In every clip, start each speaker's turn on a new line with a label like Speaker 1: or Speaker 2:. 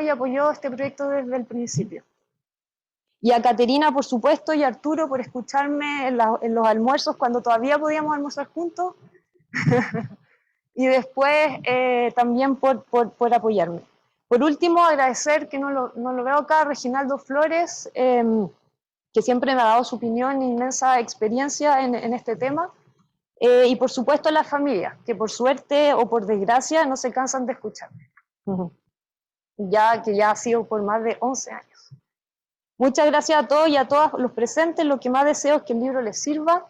Speaker 1: y apoyó este proyecto desde el principio. Y a Caterina, por supuesto, y a Arturo por escucharme en los almuerzos cuando todavía podíamos almorzar juntos. Y después también por apoyarme. Por último, agradecer, que no lo veo acá, a Reginaldo Flores, que siempre me ha dado su opinión e inmensa experiencia en este tema. Y por supuesto a la familia, que por suerte o por desgracia no se cansan de escucharme. Que ya ha sido por más de 11 años. Muchas gracias a todos y a todas los presentes. Lo que más deseo es que el libro les sirva.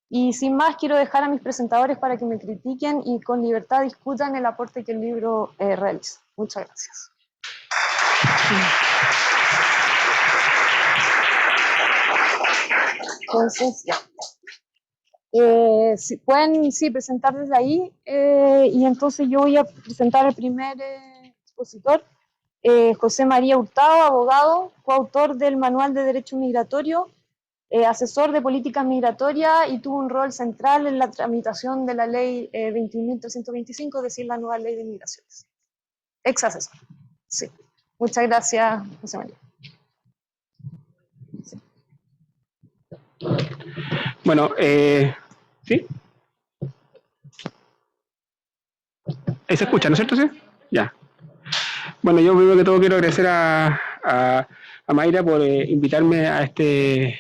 Speaker 1: Y sin más, quiero dejar a mis presentadores para que me critiquen y con libertad discutan el aporte que el libro realiza. Muchas gracias. Entonces, ya. Si pueden presentar desde ahí, y entonces yo voy a presentar al primer expositor, José María Hurtado, abogado, coautor del Manual de Derecho Migratorio, asesor de políticas migratorias y tuvo un rol central en la tramitación de la ley 21.325, es decir, la nueva ley de migraciones. Ex asesor. Sí. Muchas gracias, José María. Sí.
Speaker 2: Bueno, ¿sí? Ahí se escucha, ¿no es cierto? ¿Sí? Ya. Bueno, yo primero que todo quiero agradecer a Mayra por invitarme a este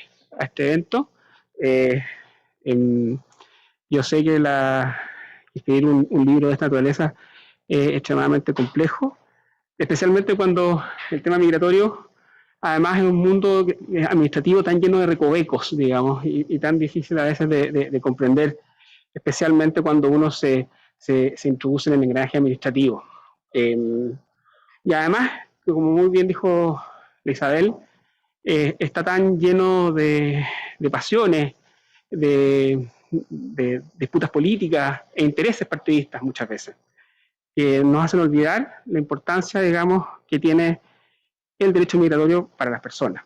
Speaker 2: evento. Yo sé que escribir un libro de esta naturaleza es extremadamente complejo, especialmente cuando el tema migratorio, además, es un mundo administrativo tan lleno de recovecos, digamos, y tan difícil a veces de comprender, especialmente cuando uno se introduce en el engranaje administrativo. Y además, como muy bien dijo Isabel, está tan lleno de pasiones, de disputas políticas e intereses partidistas muchas veces, que nos hacen olvidar la importancia, digamos, que tiene el derecho migratorio para las personas.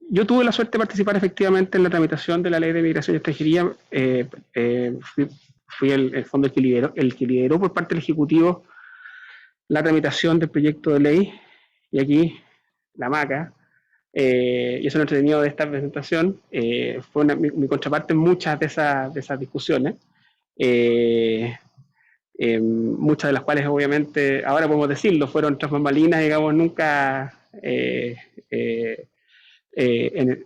Speaker 2: Yo tuve la suerte de participar efectivamente en la tramitación de la Ley de Migración y Extranjería. Fui el fondo el que lideró por parte del Ejecutivo la tramitación del proyecto de ley, y aquí la maca, y eso es lo entretenido de esta presentación, fue mi contraparte en muchas de esas discusiones, muchas de las cuales obviamente, ahora podemos decirlo, fueron tras bambalinas, digamos, nunca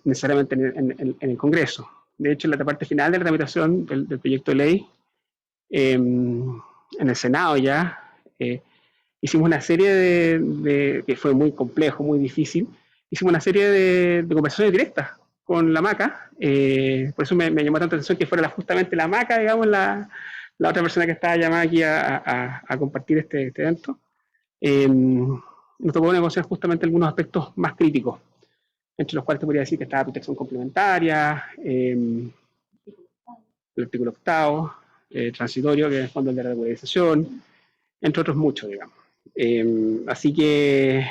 Speaker 2: necesariamente en el Congreso. De hecho, en la parte final de la tramitación del proyecto de ley, en el Senado ya, hicimos una serie que fue muy complejo, muy difícil, hicimos una serie de conversaciones directas con la maca, por eso me llamó tanta atención que fuera justamente la maca, digamos, la otra persona que estaba llamada aquí a compartir este evento. Nos tocó negociar justamente algunos aspectos más críticos, entre los cuales te podría decir que estaba protección complementaria, el artículo 8, transitorio, que es el fondo de regularización, entre otros muchos, digamos. Así que,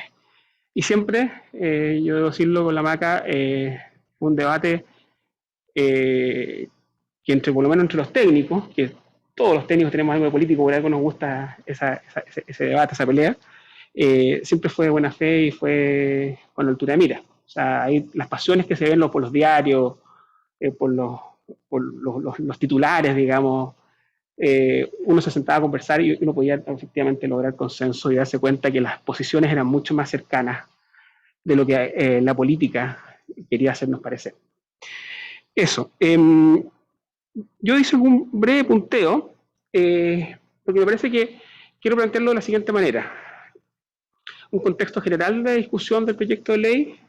Speaker 2: y siempre, yo debo decirlo con la maca, fue un debate que por lo menos entre los técnicos, que todos los técnicos tenemos algo de político, por algo nos gusta ese debate, esa pelea, siempre fue de buena fe y fue con altura de mira. O sea, ahí las pasiones que se ven por los diarios, por los titulares, digamos, uno se sentaba a conversar y uno podía efectivamente lograr consenso y darse cuenta que las posiciones eran mucho más cercanas de lo que la política quería hacernos parecer. Eso. Yo hice un breve punteo, porque me parece que quiero plantearlo de la siguiente manera. Un contexto general de discusión del proyecto de ley,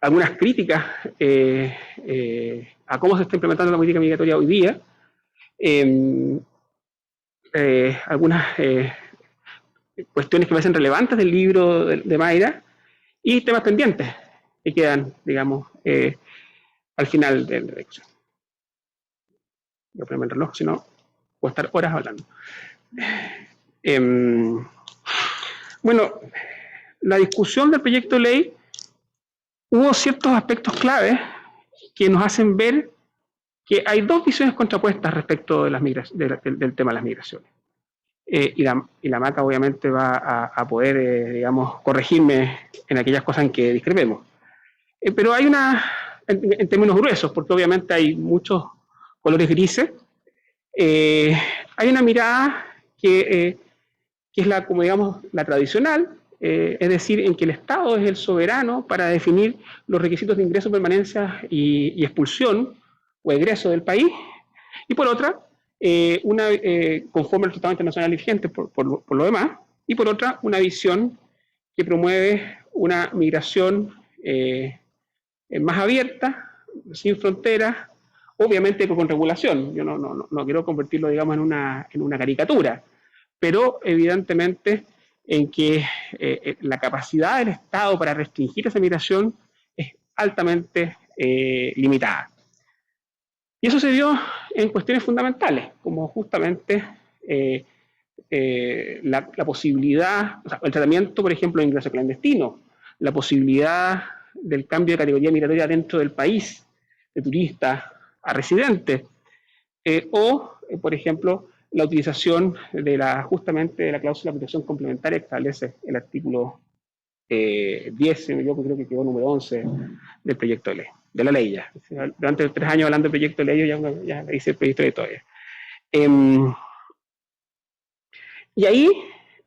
Speaker 2: algunas críticas a cómo se está implementando la política migratoria hoy día, algunas cuestiones que me hacen relevantes del libro de Mayra, y temas pendientes que quedan, digamos, al final de la discusión. Voy a ponerme el reloj, si no, puedo estar horas hablando. Bueno, la discusión del proyecto de ley, hubo ciertos aspectos claves que nos hacen ver que hay dos visiones contrapuestas respecto de del tema de las migraciones. Y la MACA obviamente va a poder, digamos, corregirme en aquellas cosas en que discrepemos. Pero hay en términos gruesos, porque obviamente hay muchos colores grises, hay una mirada que es como digamos, la tradicional, es decir, en que el Estado es el soberano para definir los requisitos de ingreso, permanencia y expulsión o egreso del país, y por otra, conforme al Tratado Internacional vigente por lo demás, y por otra, una visión que promueve una migración más abierta, sin fronteras, obviamente con regulación. Yo no quiero convertirlo, digamos, en una caricatura, pero evidentemente en que la capacidad del Estado para restringir esa migración es altamente limitada. Y eso se dio en cuestiones fundamentales, como justamente la posibilidad, o sea, el tratamiento, por ejemplo, de ingreso clandestino, la posibilidad del cambio de categoría migratoria dentro del país, de turista a residente, por ejemplo, la utilización justamente de la cláusula de protección complementaria que establece el artículo 10, yo creo que quedó número 11 del proyecto de ley, de la ley ya. Durante 3 años hablando del proyecto de ley, yo ya hice el proyecto de ley todavía. Y ahí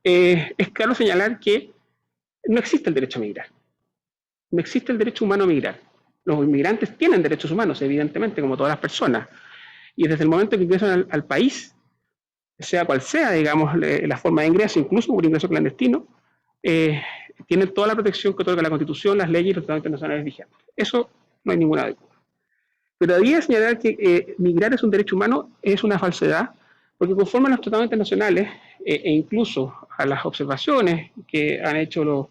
Speaker 2: es claro señalar que no existe el derecho a migrar. No existe el derecho humano a migrar. Los inmigrantes tienen derechos humanos, evidentemente, como todas las personas. Y desde el momento que ingresan al país, sea cual sea, digamos, la forma de ingreso, incluso por ingreso clandestino, tienen toda la protección que otorga la Constitución, las leyes y los tratados internacionales vigentes. Eso no hay ninguna duda. Pero había señalar que migrar es un derecho humano es una falsedad, porque conforme a los tratados internacionales e incluso a las observaciones que han hecho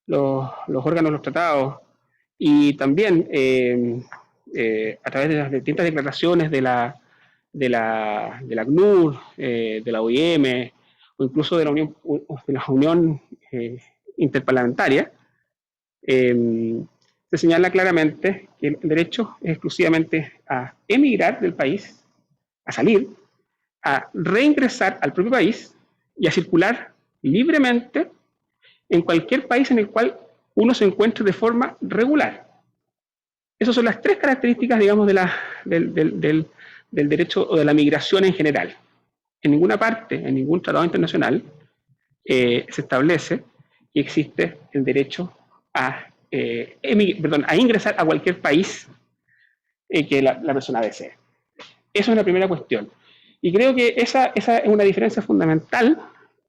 Speaker 2: los órganos de los tratados y también a través de las distintas declaraciones de la ACNUR, de la OIM o incluso de la Unión Interparlamentaria, se señala claramente que el derecho es exclusivamente a emigrar del país, a salir, a reingresar al propio país y a circular libremente en cualquier país en el cual uno se encuentre de forma regular. Esas son las 3 características, digamos, del derecho o de la migración en general. En ninguna parte, en ningún tratado internacional, se establece que existe el derecho a ingresar a cualquier país que la persona desee. Esa es la primera cuestión. Y creo que esa es una diferencia fundamental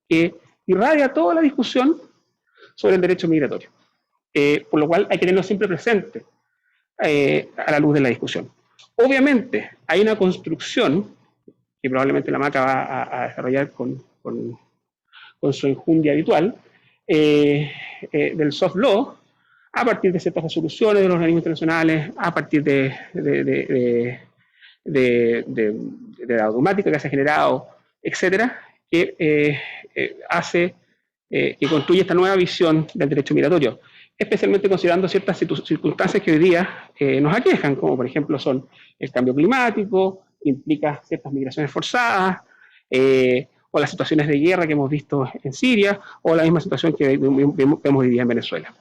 Speaker 2: que irradia toda la discusión sobre el derecho migratorio. Por lo cual hay que tenerlo siempre presente a la luz de la discusión. Obviamente hay una construcción que probablemente la MACA va a desarrollar con su enjundia habitual, del soft law, a partir de ciertas resoluciones de los organismos internacionales, a partir de la dogmática que se ha generado, etcétera, que que construye esta nueva visión del derecho migratorio, especialmente considerando ciertas circunstancias que hoy día nos aquejan, como por ejemplo son el cambio climático, implica ciertas migraciones forzadas, o las situaciones de guerra que hemos visto en Siria, o la misma situación que vemos hoy día en Venezuela.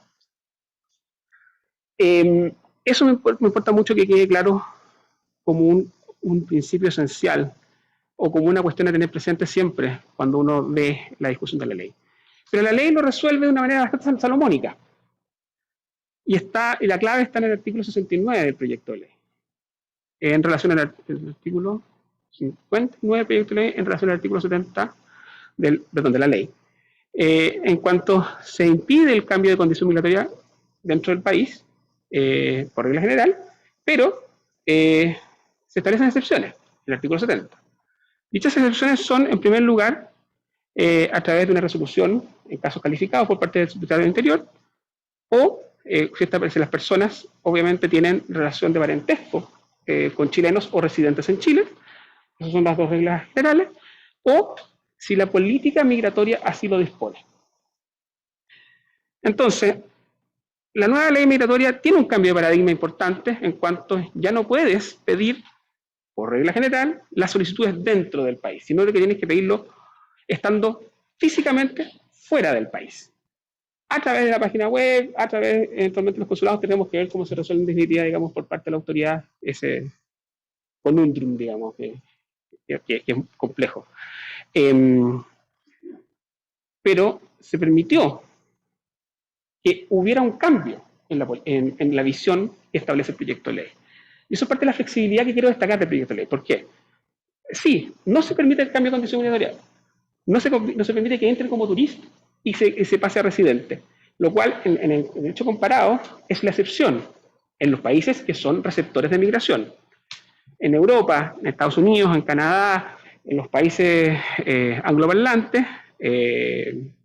Speaker 2: Eso me importa mucho que quede claro como un principio esencial, o como una cuestión a tener presente siempre cuando uno ve la discusión de la ley. Pero la ley lo resuelve de una manera bastante salomónica. Y la clave está en el artículo 69 del proyecto de ley. En relación al artículo 59 del proyecto de ley, en relación al artículo 70 de la ley. En cuanto se impide el cambio de condición migratoria dentro del país, por regla general, pero se establecen excepciones, el artículo 70. Dichas excepciones son, en primer lugar, a través de una resolución en casos calificados por parte del secretario del Interior, o si las personas obviamente tienen relación de parentesco con chilenos o residentes en Chile, esas son las 2 reglas generales, o si la política migratoria así lo dispone. Entonces, la nueva ley migratoria tiene un cambio de paradigma importante en cuanto ya no puedes pedir por regla general, la solicitud es dentro del país, sino que tienes que pedirlo estando físicamente fuera del país. A través de la página web, a través, eventualmente los consulados, tenemos que ver cómo se resuelve en definitiva, digamos, por parte de la autoridad, ese conundrum, digamos, que es complejo. Pero se permitió que hubiera un cambio en la visión que establece el proyecto de ley. Y eso es parte de la flexibilidad que quiero destacar del proyecto de ley. ¿Por qué? Sí, no se permite el cambio de condición migratoria. No se permite que entre como turista y se pase a residente. Lo cual, en el hecho comparado, es la excepción en los países que son receptores de migración. En Europa, en Estados Unidos, en Canadá, en los países angloparlantes, en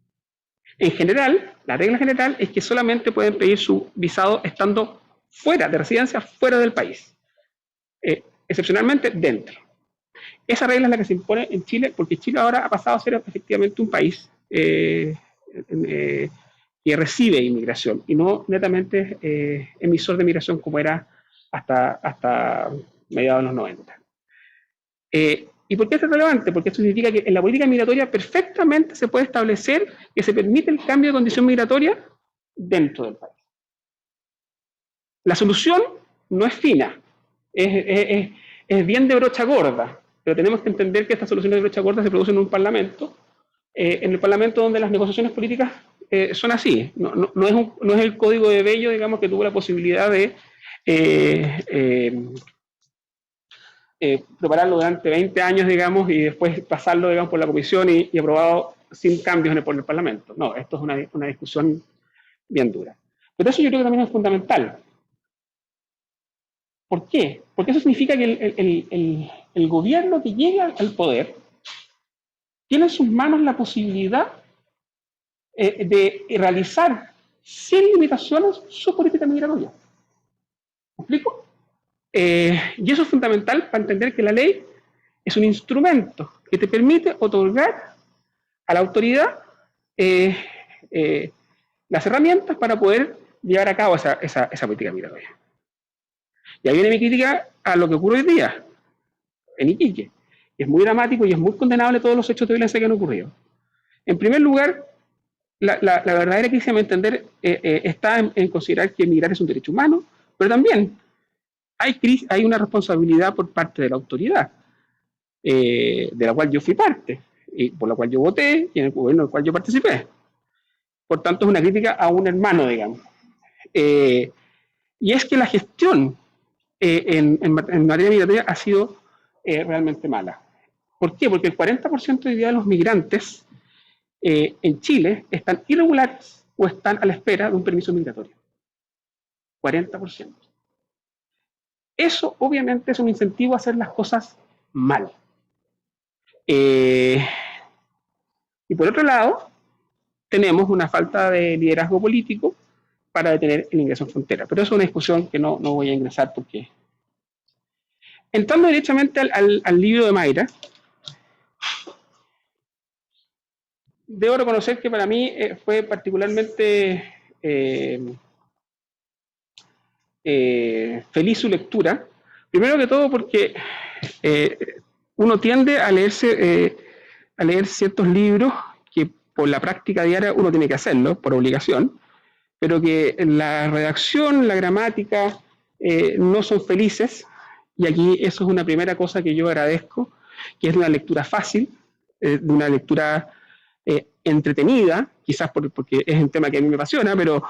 Speaker 2: general, la regla general es que solamente pueden pedir su visado estando fuera de residencia, fuera del país. Excepcionalmente, dentro. Esa regla es la que se impone en Chile, porque Chile ahora ha pasado a ser efectivamente un país que recibe inmigración y no netamente emisor de migración como era hasta mediados de los 90. ¿Y por qué esto es relevante? Porque esto significa que en la política migratoria perfectamente se puede establecer que se permite el cambio de condición migratoria dentro del país. La solución no es fina, es bien de brocha gorda, pero tenemos que entender que estas soluciones de brocha gorda se producen en un parlamento, en el parlamento donde las negociaciones políticas son así. No es el código de Bello, digamos, que tuvo la posibilidad de prepararlo durante 20 años, digamos, y después pasarlo, digamos, por la comisión y aprobado sin cambios por el Parlamento. No, esto es una discusión bien dura. Pero eso yo creo que también es fundamental. ¿Por qué? Porque eso significa que el gobierno que llega al poder tiene en sus manos la posibilidad de realizar sin limitaciones su política migratoria. ¿Me explico? Y eso es fundamental para entender que la ley es un instrumento que te permite otorgar a la autoridad las herramientas para poder llevar a cabo esa política migratoria. Y ahí viene mi crítica a lo que ocurre hoy día en Iquique. Es muy dramático y es muy condenable todos los hechos de violencia que han ocurrido. En primer lugar, la verdadera crisis, a mi entender, está en considerar que emigrar es un derecho humano, pero también hay una responsabilidad por parte de la autoridad, de la cual yo fui parte, y por la cual yo voté, y en el gobierno del cual yo participé. Por tanto, es una crítica a un hermano, digamos. Y es que la gestión en materia migratoria ha sido realmente mala. ¿Por qué? Porque el 40% hoy día de los migrantes en Chile están irregulares o están a la espera de un permiso migratorio. 40%. Eso obviamente es un incentivo a hacer las cosas mal. Y por otro lado, tenemos una falta de liderazgo político para detener el ingreso en frontera. Pero eso es una discusión que no voy a ingresar porque... Entrando directamente al libro de Mayra, debo reconocer que para mí fue particularmente feliz su lectura. Primero que todo porque uno tiende a leer ciertos libros que por la práctica diaria uno tiene que hacerlo, por obligación, pero que la redacción, la gramática no son felices, y aquí eso es una primera cosa que yo agradezco, que es una lectura fácil, de una lectura entretenida, quizás porque es un tema que a mí me apasiona, pero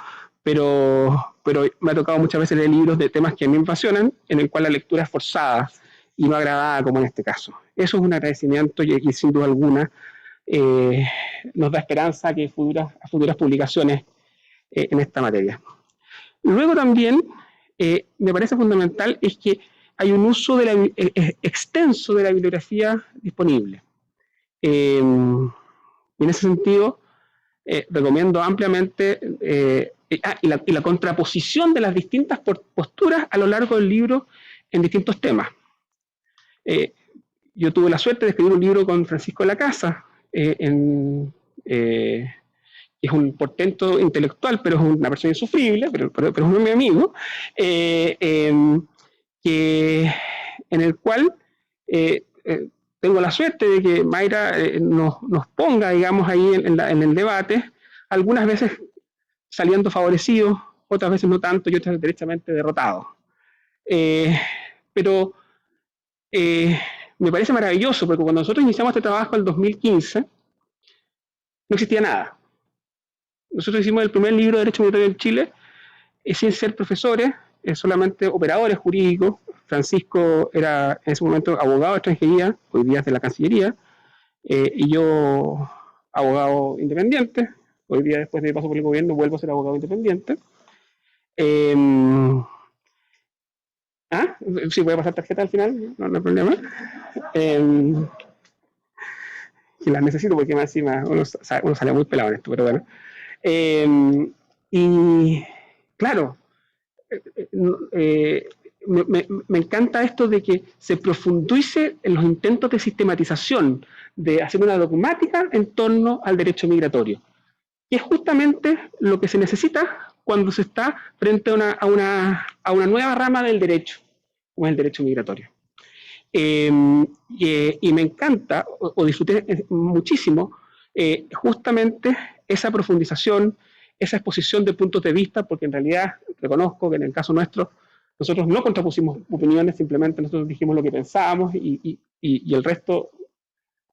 Speaker 2: me ha tocado muchas veces leer libros de temas que a mí me apasionan, en el cual la lectura es forzada y no agradada, como en este caso. Eso es un agradecimiento y sin duda alguna nos da esperanza que futuras publicaciones en esta materia. Luego también me parece fundamental es que hay un uso extenso de la bibliografía disponible. Y en ese sentido, recomiendo ampliamente y la contraposición de las distintas posturas a lo largo del libro en distintos temas. Yo tuve la suerte de escribir un libro con Francisco de la Casa, que es un portento intelectual, pero es una persona insufrible, pero es mi amigo, en el cual tengo la suerte de que Mayra nos ponga, digamos, ahí en el debate, algunas veces saliendo favorecidos, otras veces no tanto y otras derechamente derrotados. Pero me parece maravilloso, porque cuando nosotros iniciamos este trabajo en el 2015, no existía nada. Nosotros hicimos el primer libro de Derecho Migratorio en Chile, sin ser profesores, solamente operadores jurídicos. Francisco era en ese momento abogado de extranjería, hoy día es de la Cancillería, y yo abogado independiente, hoy día después de paso por el gobierno vuelvo a ser abogado independiente. Sí, voy a pasar tarjeta al final, no hay problema. Y las necesito porque más encima uno sale muy pelado en esto, pero bueno. Y claro, me encanta esto de que se profundice en los intentos de sistematización, de hacer una dogmática en torno al derecho migratorio, que es justamente lo que se necesita cuando se está frente a una nueva rama del derecho, como es el derecho migratorio. Y me encanta, o disfruté muchísimo, justamente esa profundización, esa exposición de puntos de vista, porque en realidad reconozco que en el caso nuestro, nosotros no contrapusimos opiniones, simplemente nosotros dijimos lo que pensábamos y el resto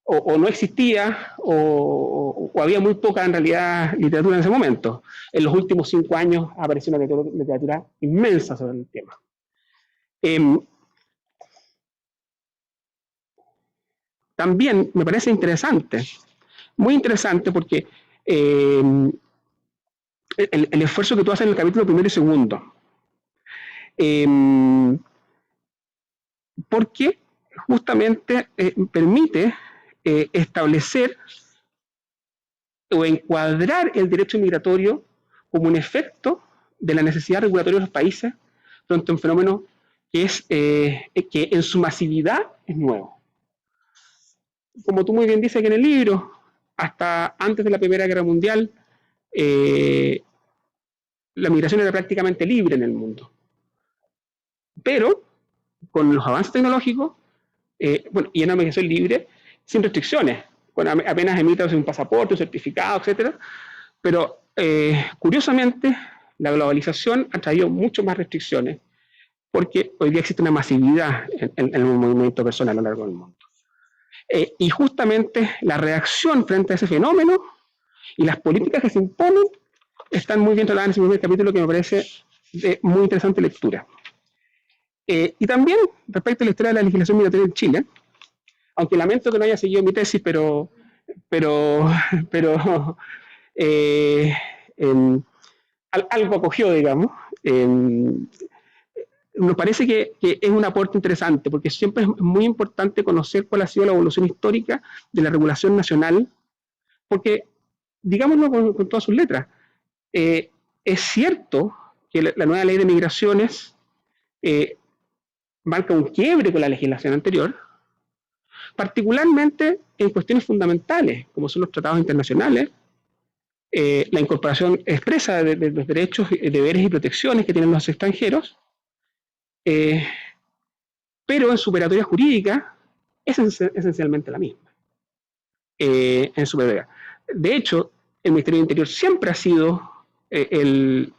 Speaker 2: o no existía o había muy poca en realidad literatura en ese momento. En los últimos 5 años apareció una literatura inmensa sobre el tema. También me parece interesante, muy interesante, porque el esfuerzo que tú haces en el capítulo primero y segundo, porque justamente permite establecer o encuadrar el derecho migratorio como un efecto de la necesidad regulatoria de los países frente a un fenómeno que en su masividad es nuevo. Como tú muy bien dices aquí en el libro, hasta antes de la Primera Guerra Mundial, la migración era prácticamente libre en el mundo. Pero, con los avances tecnológicos, y una migración libre, sin restricciones, apenas emitas un pasaporte, un certificado, etc. Pero, curiosamente, la globalización ha traído mucho más restricciones, porque hoy día existe una masividad en el movimiento personal a lo largo del mundo. Y justamente la reacción frente a ese fenómeno y las políticas que se imponen están muy bien tratadas en ese primer capítulo, que me parece de muy interesante lectura. Y también respecto a la historia de la legislación migratoria en Chile, aunque lamento que no haya seguido mi tesis, pero algo acogió, digamos. Nos parece que es un aporte interesante, porque siempre es muy importante conocer cuál ha sido la evolución histórica de la regulación nacional, porque, digámoslo con todas sus letras, es cierto que la nueva ley de migraciones marca un quiebre con la legislación anterior, particularmente en cuestiones fundamentales, como son los tratados internacionales, la incorporación expresa de los derechos, deberes y protecciones que tienen los extranjeros, pero en su operatoria jurídica es esencialmente la misma. En su brevedad. De hecho, el Ministerio del Interior siempre ha sido el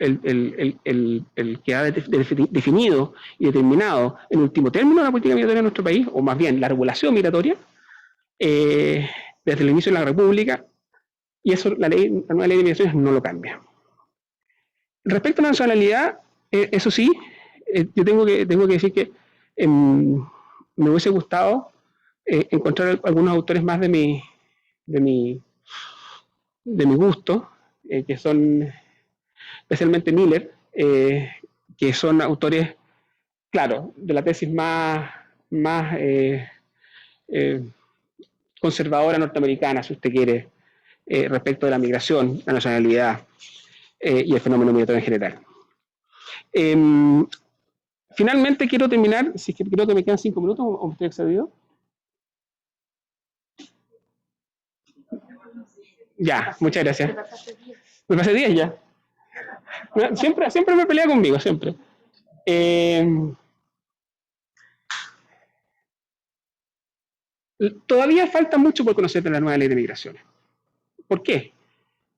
Speaker 2: que ha definido y determinado en último término la política migratoria de nuestro país, o más bien la regulación migratoria, desde el inicio de la República, y eso la nueva ley de migraciones no lo cambia. Respecto a la nacionalidad, eso sí, yo tengo que decir que me hubiese gustado encontrar algunos autores más de mi gusto, que son especialmente Miller, que son autores, claro, de la tesis más conservadora norteamericana, si usted quiere, respecto de la migración, la nacionalidad y el fenómeno migratorio en general. Finalmente quiero terminar, si es que creo que me quedan 5 minutos o me estoy excedido. Ya, muchas gracias. Me pasé 10 ya. Siempre me pelea conmigo, siempre. Todavía falta mucho por conocer de la nueva ley de migraciones. ¿Por qué?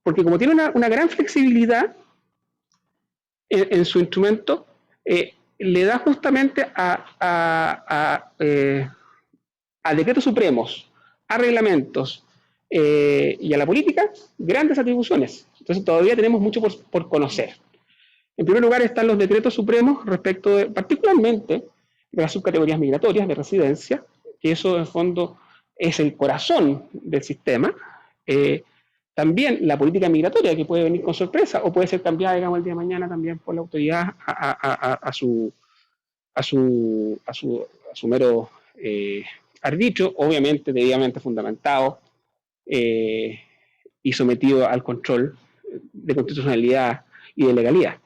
Speaker 2: Porque como tiene una gran flexibilidad en su instrumento, le da justamente a decretos supremos, a reglamentos y a la política grandes atribuciones. Entonces todavía tenemos mucho por conocer. En primer lugar están los decretos supremos respecto de, particularmente, de las subcategorías migratorias de residencia, que eso en fondo es el corazón del sistema. También la política migratoria, que puede venir con sorpresa o puede ser cambiada, digamos, el día de mañana también por la autoridad a su mero arbitrio, obviamente debidamente fundamentado y sometido al control de constitucionalidad y de legalidad.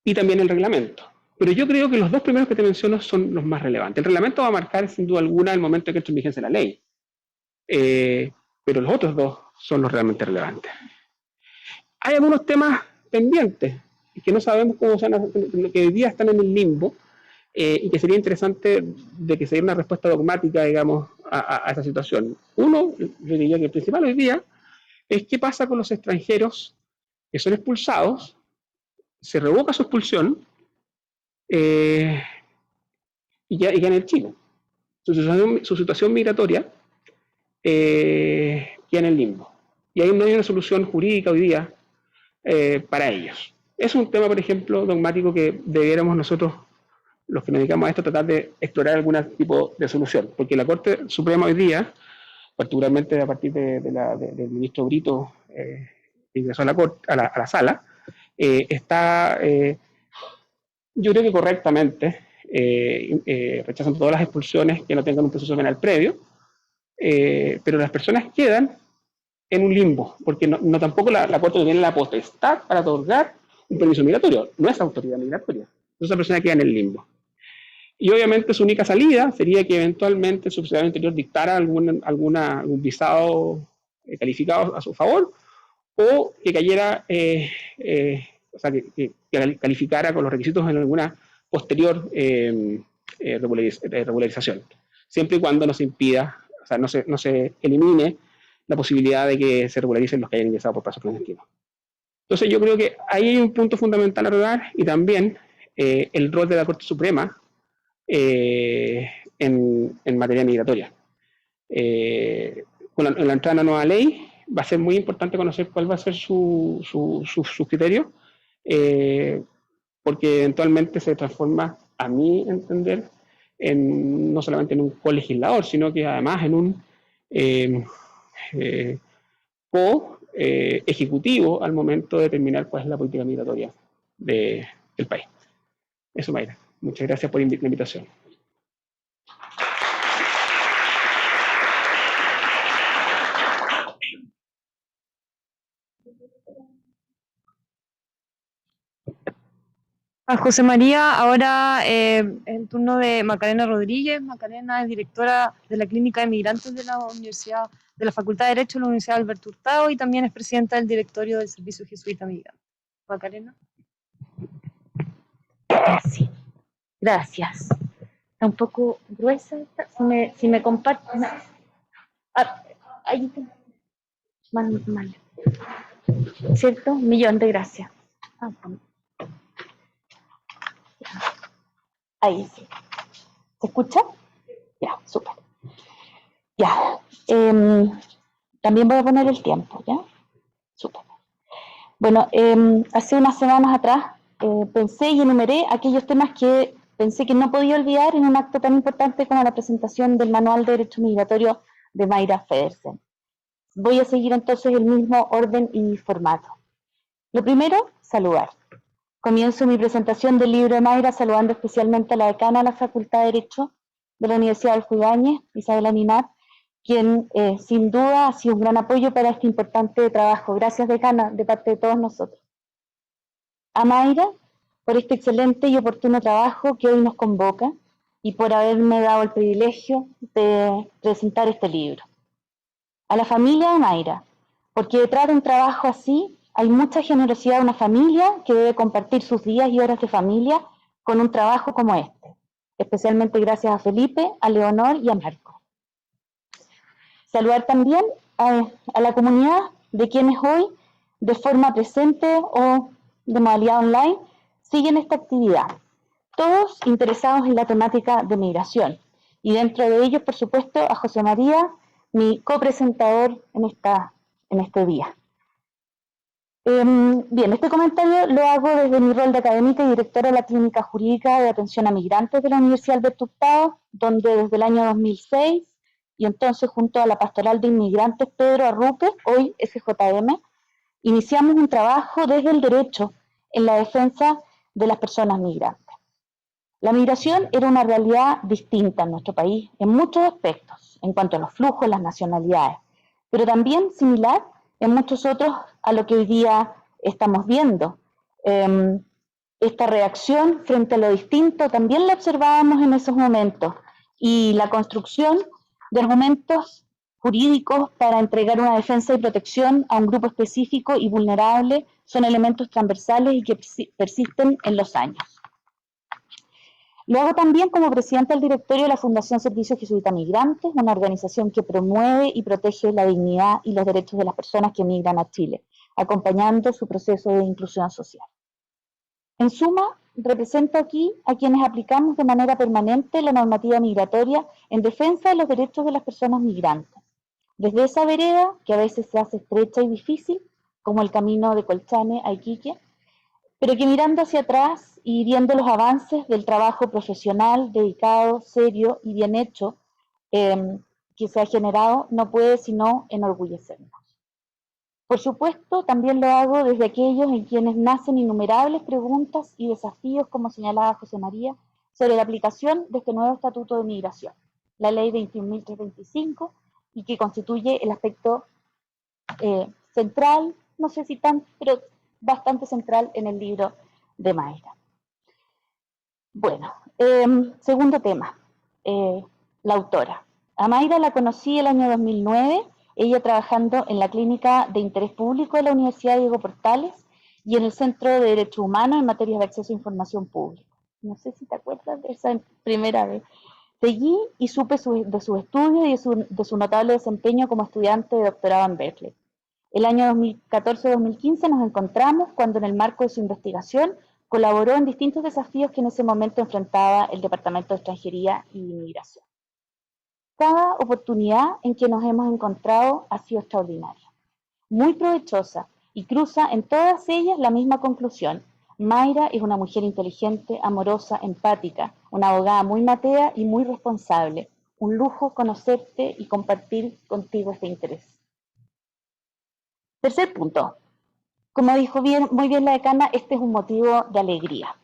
Speaker 2: Y también el reglamento. Pero yo creo que los dos primeros que te menciono son los más relevantes. El reglamento va a marcar sin duda alguna el momento en que entre en vigencia la ley. Pero los otros dos son los realmente relevantes. Hay algunos temas pendientes que no sabemos cómo se van a, que hoy día están en el limbo y que sería interesante de que se diera una respuesta dogmática, digamos, a esa situación. Uno, yo diría que el principal hoy día es qué pasa con los extranjeros que son expulsados, se revoca su expulsión y quedan en Chile. Su situación migratoria queda en el limbo. Y ahí no hay una solución jurídica hoy día para ellos. Es un tema, por ejemplo, dogmático que debiéramos nosotros, los que nos dedicamos a esto, tratar de explorar algún tipo de solución. Porque la Corte Suprema hoy día, particularmente a partir del ministro Brito, que ingresó a la sala, está, yo creo que correctamente, rechazando todas las expulsiones que no tengan un proceso penal previo, pero las personas quedan en un limbo, porque no tampoco la Corte no tiene la potestad para otorgar un permiso migratorio, no es autoridad migratoria. Entonces la persona queda en el limbo. Y obviamente su única salida sería que eventualmente el subsecretario Interior dictara algún visado calificado a su favor, o que cayera, o sea, que calificara con los requisitos en alguna posterior regularización, siempre y cuando no se impida, o sea, no se elimine la posibilidad de que se regularicen los que hayan ingresado por pasos clandestinos. Entonces yo creo que ahí hay un punto fundamental a rodar y también el rol de la Corte Suprema en materia migratoria. Con la entrada de una nueva ley va a ser muy importante conocer cuál va a ser su criterio, porque eventualmente se transforma, a mi entender, no solamente en un colegislador, sino que además en un ejecutivo al momento de determinar cuál es la política migratoria del país. Eso, Mayra. Muchas gracias por la invitación.
Speaker 1: José María, ahora es el turno de Macarena Rodríguez. Macarena es directora de la Clínica de Migrantes de la Facultad de Derecho de la Universidad Alberto Hurtado y también es presidenta del directorio del Servicio Jesuita Migrante. Macarena.
Speaker 3: Gracias. Gracias. Está un poco gruesa esta. Si me comparten. Ahí está. Mal. ¿Cierto? 1.000.000 de gracias. Ahí sí. ¿Se escucha? Ya, súper. Ya. También voy a poner el tiempo, ¿ya? Súper. Bueno, hace unas semanas atrás pensé y enumeré aquellos temas que pensé que no podía olvidar en un acto tan importante como la presentación del Manual de Derecho Migratorio de Mayra Federsen. Voy a seguir entonces el mismo orden y formato. Lo primero, saludar. Comienzo mi presentación del libro de Mayra saludando especialmente a la decana de la Facultad de Derecho de la Universidad Adolfo Ibáñez, Isabel Aminat, quien sin duda ha sido un gran apoyo para este importante trabajo. Gracias, decana, de parte de todos nosotros. A Mayra, por este excelente y oportuno trabajo que hoy nos convoca y por haberme dado el privilegio de presentar este libro. A la familia de Mayra, porque detrás de un trabajo así hay mucha generosidad de una familia que debe compartir sus días y horas de familia con un trabajo como este. especialmente gracias a Felipe, a Leonor y a Marco. Saludar también a la comunidad de quienes hoy, de forma presente o de modalidad online, siguen esta actividad. Todos interesados en la temática de migración. Y dentro de ellos, por supuesto, a José María, mi copresentador en este día. Bien, este comentario lo hago desde mi rol de académica y directora de la Clínica Jurídica de Atención a Migrantes de la Universidad Alberto Hurtado, donde desde el año 2006, y entonces junto a la Pastoral de Inmigrantes Pedro Arrupe, hoy SJM, iniciamos un trabajo desde el derecho en la defensa de las personas migrantes. La migración era una realidad distinta en nuestro país en muchos aspectos, en cuanto a los flujos, las nacionalidades, pero también similar en muchos otros a lo que hoy día estamos viendo. Esta reacción frente a lo distinto también la observábamos en esos momentos, y la construcción de argumentos jurídicos para entregar una defensa y protección a un grupo específico y vulnerable son elementos transversales y que persisten en los años. Lo hago también como presidenta del directorio de la Fundación Servicios Jesuita Migrantes, una organización que promueve y protege la dignidad y los derechos de las personas que migran a Chile, acompañando su proceso de inclusión social. En suma, represento aquí a quienes aplicamos de manera permanente la normativa migratoria en defensa de los derechos de las personas migrantes, desde esa vereda que a veces se hace estrecha y difícil, como el camino de Colchane a Iquique, pero que mirando hacia atrás y viendo los avances del trabajo profesional, dedicado, serio y bien hecho que se ha generado, no puede sino enorgullecernos. Por supuesto, también lo hago desde aquellos en quienes nacen innumerables preguntas y desafíos, como señalaba José María, sobre la aplicación de este nuevo Estatuto de Migración, la Ley 21.325, y que constituye el aspecto central, no sé si tan, pero bastante central en el libro de Mayra. Bueno, segundo tema, la autora. A Mayra la conocí el año 2009, ella trabajando en la Clínica de Interés Público de la Universidad Diego Portales y en el Centro de Derechos Humanos en materia de acceso a información pública. No sé si te acuerdas de esa primera vez. Seguí y supe de sus estudios y de su notable desempeño como estudiante de doctorado en Berkeley. El año 2014-2015 nos encontramos cuando en el marco de su investigación colaboró en distintos desafíos que en ese momento enfrentaba el Departamento de Extranjería y Inmigración. Cada oportunidad en que nos hemos encontrado ha sido extraordinaria, muy provechosa y cruza en todas ellas la misma conclusión. Mayra es una mujer inteligente, amorosa, empática, una abogada muy matea y muy responsable. Un lujo conocerte y compartir contigo este interés. Tercer punto. Como dijo muy bien la decana, este es un motivo de alegría.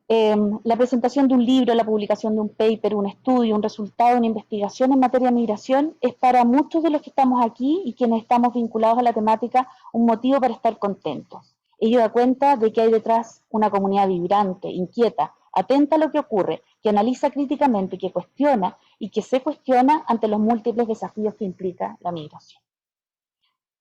Speaker 3: La presentación de un libro, la publicación de un paper, un estudio, un resultado, una investigación en materia de migración es para muchos de los que estamos aquí y quienes estamos vinculados a la temática un motivo para estar contentos. Ello da cuenta de que hay detrás una comunidad vibrante, inquieta, atenta a lo que ocurre, que analiza críticamente, que cuestiona y que se cuestiona ante los múltiples desafíos que implica la migración.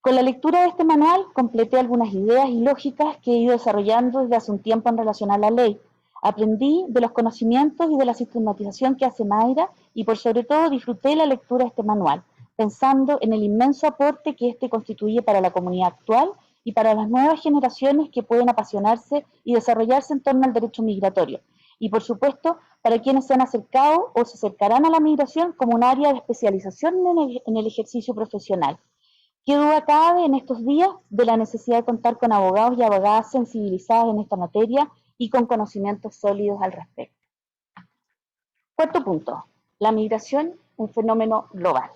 Speaker 3: Con la lectura de este manual completé algunas ideas y lógicas que he ido desarrollando desde hace un tiempo en relación a la ley. Aprendí de los conocimientos y de la sistematización que hace Mayra y por sobre todo disfruté la lectura de este manual, pensando en el inmenso aporte que este constituye para la comunidad actual y para las nuevas generaciones que pueden apasionarse y desarrollarse en torno al derecho migratorio. Y por supuesto, para quienes se han acercado o se acercarán a la migración como un área de especialización en el ejercicio profesional. ¿Qué duda cabe en estos días de la necesidad de contar con abogados y abogadas sensibilizadas en esta materia y con conocimientos sólidos al respecto? Cuarto punto, la migración, un fenómeno global.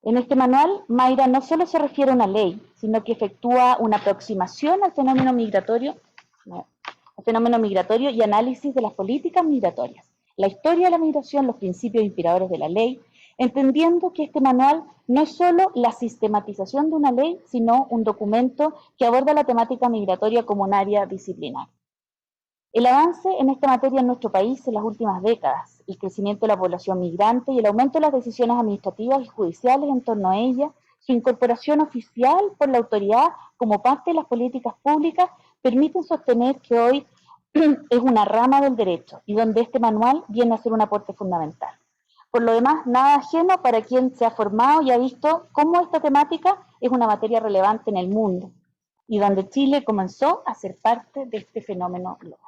Speaker 3: En este manual, Mayra no solo se refiere a una ley, sino que efectúa una aproximación al fenómeno migratorio y análisis de las políticas migratorias, la historia de la migración, los principios inspiradores de la ley, entendiendo que este manual no es solo la sistematización de una ley, sino un documento que aborda la temática migratoria como un área disciplinaria. El avance en esta materia en nuestro país en las últimas décadas, el crecimiento de la población migrante y el aumento de las decisiones administrativas y judiciales en torno a ella, su incorporación oficial por la autoridad como parte de las políticas públicas, permiten sostener que hoy es una rama del derecho y donde este manual viene a ser un aporte fundamental. Por lo demás, nada ajeno para quien se ha formado y ha visto cómo esta temática es una materia relevante en el mundo y donde Chile comenzó a ser parte de este fenómeno global.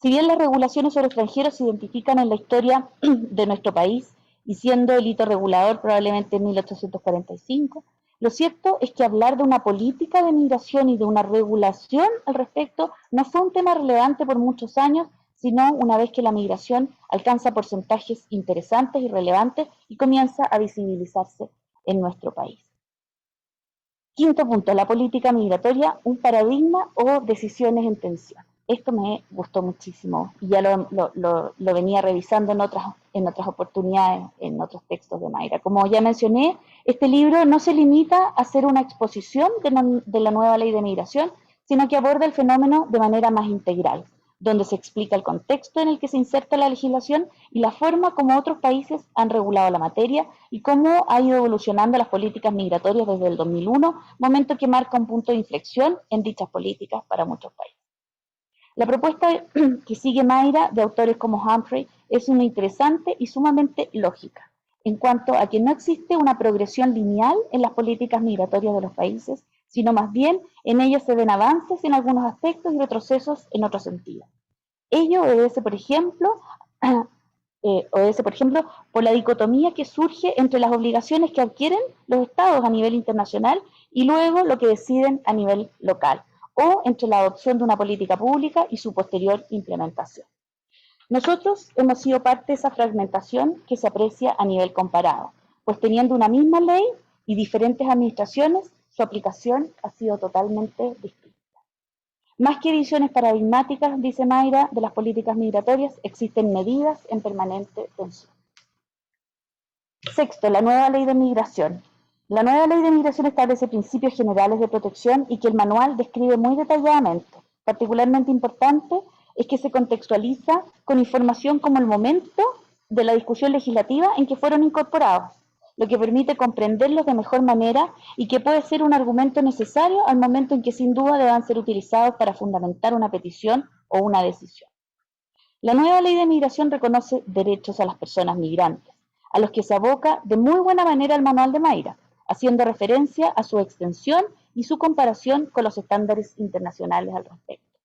Speaker 3: Si bien las regulaciones sobre extranjeros se identifican en la historia de nuestro país y siendo el hito regulador probablemente en 1845, lo cierto es que hablar de una política de migración y de una regulación al respecto no fue un tema relevante por muchos años, sino una vez que la migración alcanza porcentajes interesantes y relevantes y comienza a visibilizarse en nuestro país. Quinto punto, la política migratoria, un paradigma o decisiones en tensión. Esto me gustó muchísimo y ya lo venía revisando en otras oportunidades, en otros textos de Mayra. Como ya mencioné, este libro no se limita a ser una exposición de la nueva ley de migración, sino que aborda el fenómeno de manera más integral, donde se explica el contexto en el que se inserta la legislación y la forma como otros países han regulado la materia y cómo ha ido evolucionando las políticas migratorias desde el 2001, momento que marca un punto de inflexión en dichas políticas para muchos países. La propuesta que sigue Mayra, de autores como Humphrey, es una interesante y sumamente lógica, en cuanto a que no existe una progresión lineal en las políticas migratorias de los países, sino más bien en ellas se ven avances en algunos aspectos y retrocesos en otros sentidos. Ello obedece, por ejemplo, por la dicotomía que surge entre las obligaciones que adquieren los estados a nivel internacional y luego lo que deciden a nivel local, o entre la adopción de una política pública y su posterior implementación. Nosotros hemos sido parte de esa fragmentación que se aprecia a nivel comparado, pues teniendo una misma ley y diferentes administraciones, su aplicación ha sido totalmente distinta. Más que visiones paradigmáticas, dice Mayra, de las políticas migratorias, existen medidas en permanente tensión. Sexto, la nueva ley de migración. La nueva ley de migración establece principios generales de protección y que el manual describe muy detalladamente. Particularmente importante es que se contextualiza con información como el momento de la discusión legislativa en que fueron incorporados, lo que permite comprenderlos de mejor manera y que puede ser un argumento necesario al momento en que sin duda deban ser utilizados para fundamentar una petición o una decisión. La nueva ley de migración reconoce derechos a las personas migrantes, a los que se aboca de muy buena manera el manual de Mayra, haciendo referencia a su extensión y su comparación con los estándares internacionales al respecto.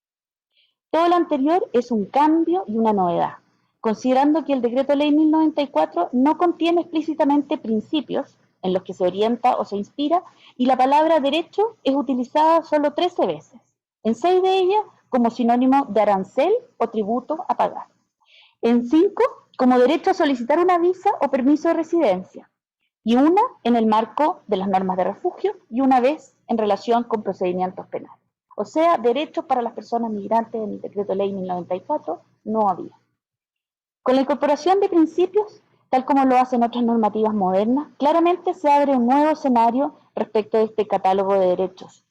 Speaker 3: Todo lo anterior es un cambio y una novedad, considerando que el Decreto Ley 1094 no contiene explícitamente principios en los que se orienta o se inspira, y la palabra derecho es utilizada solo 13 veces, en 6 de ellas como sinónimo de arancel o tributo a pagar, en 5 como derecho a solicitar una visa o permiso de residencia, y una en el marco de las normas de refugio y una vez en relación con procedimientos penales. O sea, derechos para las personas migrantes en el Decreto Ley 1094 no había. Con la incorporación de principios, tal como lo hacen otras normativas modernas, claramente se abre un nuevo escenario respecto de este catálogo de derechos.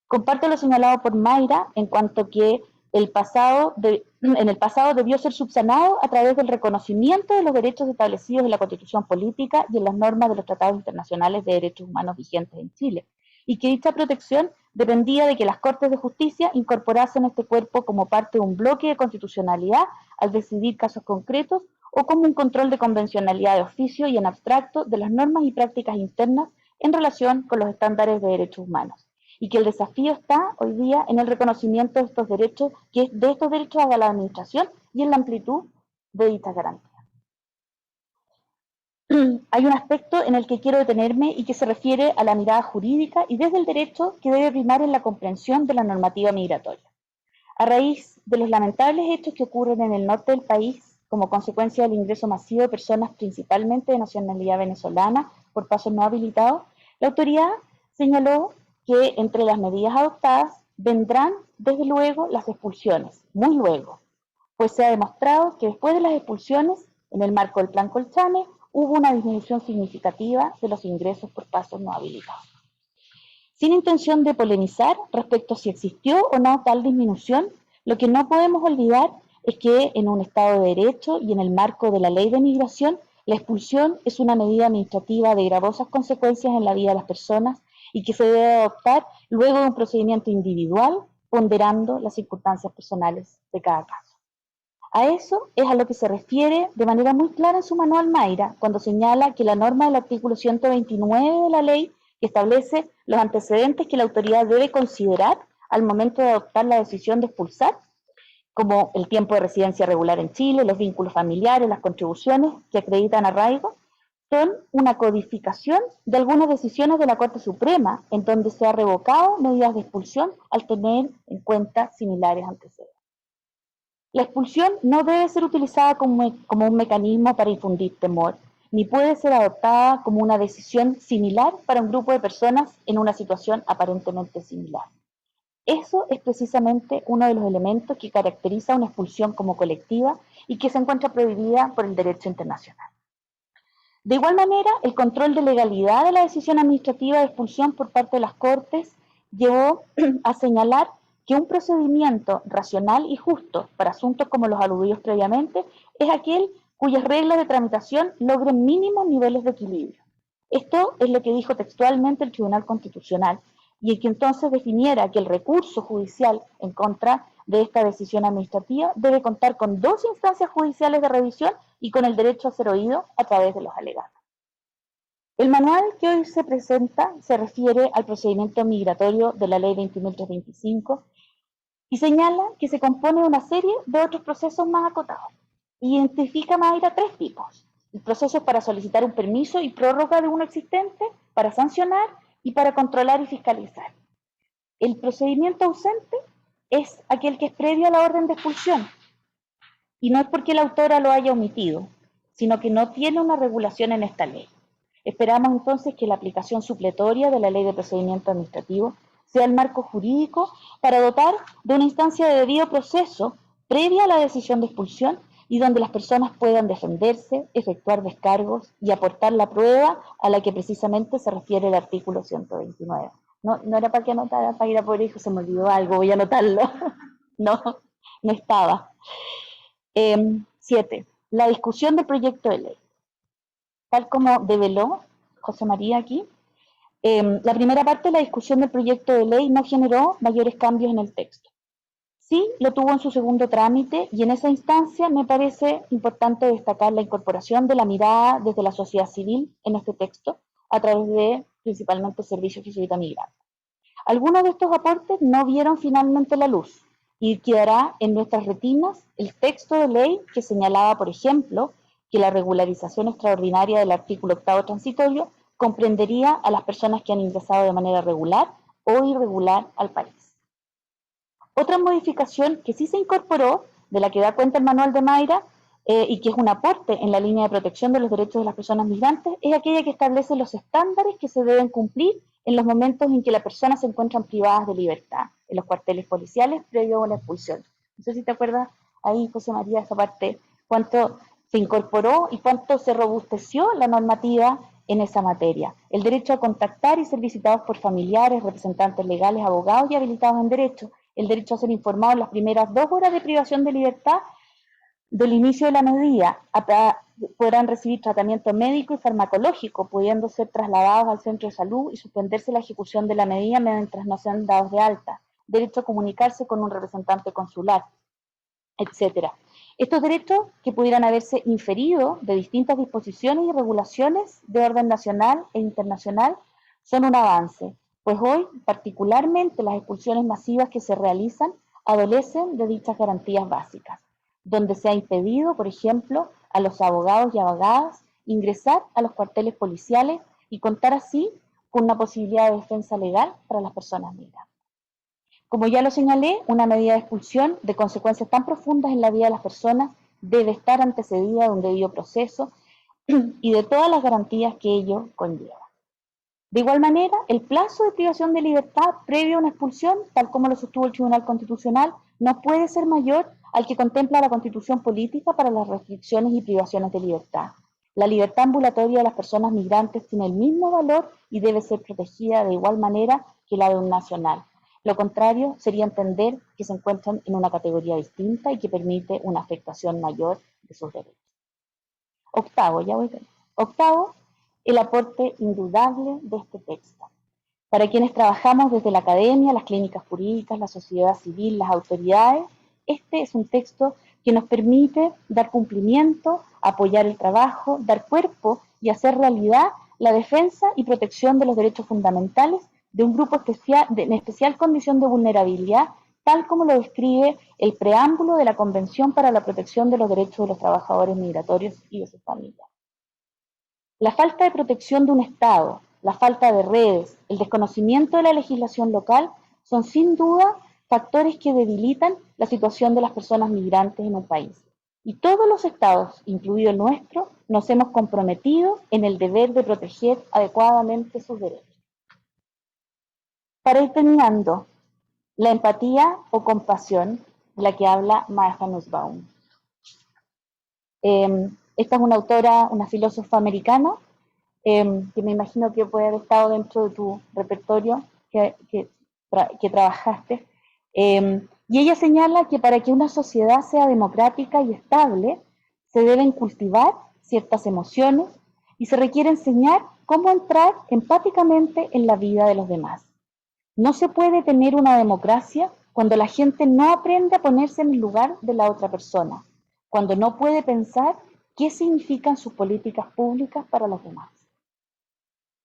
Speaker 3: Comparto lo señalado por Mayra en cuanto que en el pasado debió ser subsanado a través del reconocimiento de los derechos establecidos en la Constitución Política y en las normas de los tratados internacionales de derechos humanos vigentes en Chile, y que dicha protección dependía de que las Cortes de Justicia incorporasen este cuerpo como parte de un bloque de constitucionalidad al decidir casos concretos o como un control de convencionalidad de oficio y en abstracto de las normas y prácticas internas en relación con los estándares de derechos humanos, y que el desafío está hoy día en el reconocimiento de estos derechos, hacia la administración y en la amplitud de dichas garantías. Hay un aspecto en el que quiero detenerme y que se refiere a la mirada jurídica y desde el derecho que debe primar en la comprensión de la normativa migratoria. A raíz de los lamentables hechos que ocurren en el norte del país como consecuencia del ingreso masivo de personas principalmente de nacionalidad venezolana por pasos no habilitados, la autoridad señaló que entre las medidas adoptadas vendrán desde luego las expulsiones, muy luego, pues se ha demostrado que después de las expulsiones, en el marco del Plan Colchane, hubo una disminución significativa de los ingresos por pasos no habilitados. Sin intención de polemizar respecto a si existió o no tal disminución, lo que no podemos olvidar es que en un Estado de Derecho y en el marco de la Ley de Migración, la expulsión es una medida administrativa de gravosas consecuencias en la vida de las personas y que se debe adoptar luego de un procedimiento individual ponderando las circunstancias personales de cada caso. A eso es a lo que se refiere de manera muy clara en su manual Mayra, cuando señala que la norma del artículo 129 de la ley, que establece los antecedentes que la autoridad debe considerar al momento de adoptar la decisión de expulsar, como el tiempo de residencia regular en Chile, los vínculos familiares, las contribuciones que acreditan arraigo, son una codificación de algunas decisiones de la Corte Suprema, en donde se ha revocado medidas de expulsión al tener en cuenta similares antecedentes. La expulsión no debe ser utilizada como un mecanismo para infundir temor, ni puede ser adoptada como una decisión similar para un grupo de personas en una situación aparentemente similar. Eso es precisamente uno de los elementos que caracteriza una expulsión como colectiva y que se encuentra prohibida por el derecho internacional. De igual manera, el control de legalidad de la decisión administrativa de expulsión por parte de las Cortes llevó a señalar que un procedimiento racional y justo para asuntos como los aludidos previamente es aquel cuyas reglas de tramitación logren mínimos niveles de equilibrio. Esto es lo que dijo textualmente el Tribunal Constitucional, y el que entonces definiera que el recurso judicial en contra de esta decisión administrativa debe contar con 2 instancias judiciales de revisión y con el derecho a ser oído a través de los alegatos. El manual que hoy se presenta se refiere al procedimiento migratorio de la Ley 20.325 y señala que se compone de una serie de otros procesos más acotados. Identifica Mayra 3 tipos: el proceso para solicitar un permiso y prórroga de uno existente, para sancionar y para controlar y fiscalizar. El procedimiento ausente es aquel que es previo a la orden de expulsión, y no es porque la autora lo haya omitido, sino que no tiene una regulación en esta ley. Esperamos entonces que la aplicación supletoria de la Ley de Procedimiento Administrativo sea el marco jurídico para dotar de una instancia de debido proceso previa a la decisión de expulsión y donde las personas puedan defenderse, efectuar descargos y aportar la prueba a la que precisamente se refiere el artículo 129. No era para que anotara, para ir a por hijo, se me olvidó algo, voy a anotarlo. No estaba. 7. La discusión del proyecto de ley. Tal como develó José María aquí, la primera parte de la discusión del proyecto de ley no generó mayores cambios en el texto. Sí lo tuvo en su segundo trámite, y en esa instancia me parece importante destacar la incorporación de la mirada desde la sociedad civil en este texto, a través de principalmente Servicios Jesuita Migrante. Algunos de estos aportes no vieron finalmente la luz, y quedará en nuestras retinas el texto de ley que señalaba, por ejemplo, que la regularización extraordinaria del artículo 8º transitorio comprendería a las personas que han ingresado de manera regular o irregular al país. Otra modificación que sí se incorporó, de la que da cuenta el manual de Mayra, y que es un aporte en la línea de protección de los derechos de las personas migrantes, es aquella que establece los estándares que se deben cumplir en los momentos en que las personas se encuentran privadas de libertad, en los cuarteles policiales previo a la expulsión. No sé si te acuerdas ahí, José María, esa parte, cuánto se incorporó y cuánto se robusteció la normativa en esa materia. El derecho a contactar y ser visitados por familiares, representantes legales, abogados y habilitados en derecho, el derecho a ser informado en las primeras 2 horas de privación de libertad del inicio de la medida, podrán recibir tratamiento médico y farmacológico, pudiendo ser trasladados al centro de salud y suspenderse la ejecución de la medida mientras no sean dados de alta, derecho a comunicarse con un representante consular, etc. Estos derechos, que pudieran haberse inferido de distintas disposiciones y regulaciones de orden nacional e internacional, son un avance, pues hoy, particularmente, las expulsiones masivas que se realizan adolecen de dichas garantías básicas, donde se ha impedido, por ejemplo, a los abogados y abogadas ingresar a los cuarteles policiales y contar así con una posibilidad de defensa legal para las personas migrantes. Como ya lo señalé, una medida de expulsión de consecuencias tan profundas en la vida de las personas debe estar antecedida de un debido proceso y de todas las garantías que ello conlleva. De igual manera, el plazo de privación de libertad previo a una expulsión, tal como lo sostuvo el Tribunal Constitucional, no puede ser mayor al que contempla la Constitución Política para las restricciones y privaciones de libertad. La libertad ambulatoria de las personas migrantes tiene el mismo valor y debe ser protegida de igual manera que la de un nacional. Lo contrario sería entender que se encuentran en una categoría distinta y que permite una afectación mayor de sus derechos. Octavo, el aporte indudable de este texto. para quienes trabajamos desde la academia, las clínicas jurídicas, la sociedad civil, las autoridades, este es un texto que nos permite dar cumplimiento, apoyar el trabajo, dar cuerpo y hacer realidad la defensa y protección de los derechos fundamentales de un grupo especial, en especial condición de vulnerabilidad, tal como lo describe el preámbulo de la Convención para la Protección de los Derechos de los Trabajadores Migratorios y de sus familias. La falta de protección de un Estado, la falta de redes, el desconocimiento de la legislación local son sin duda factores que debilitan la situación de las personas migrantes en un país. Y todos los estados, incluido el nuestro, nos hemos comprometido en el deber de proteger adecuadamente sus derechos. Para ir terminando, la empatía o compasión de la que habla Martha Nussbaum. Esta es una autora, una filósofa americana, que me imagino que puede haber estado dentro de tu repertorio que trabajaste. Y ella señala que para que una sociedad sea democrática y estable, se deben cultivar ciertas emociones y se requiere enseñar cómo entrar empáticamente en la vida de los demás. No se puede tener una democracia cuando la gente no aprende a ponerse en el lugar de la otra persona, cuando no puede pensar qué significan sus políticas públicas para los demás.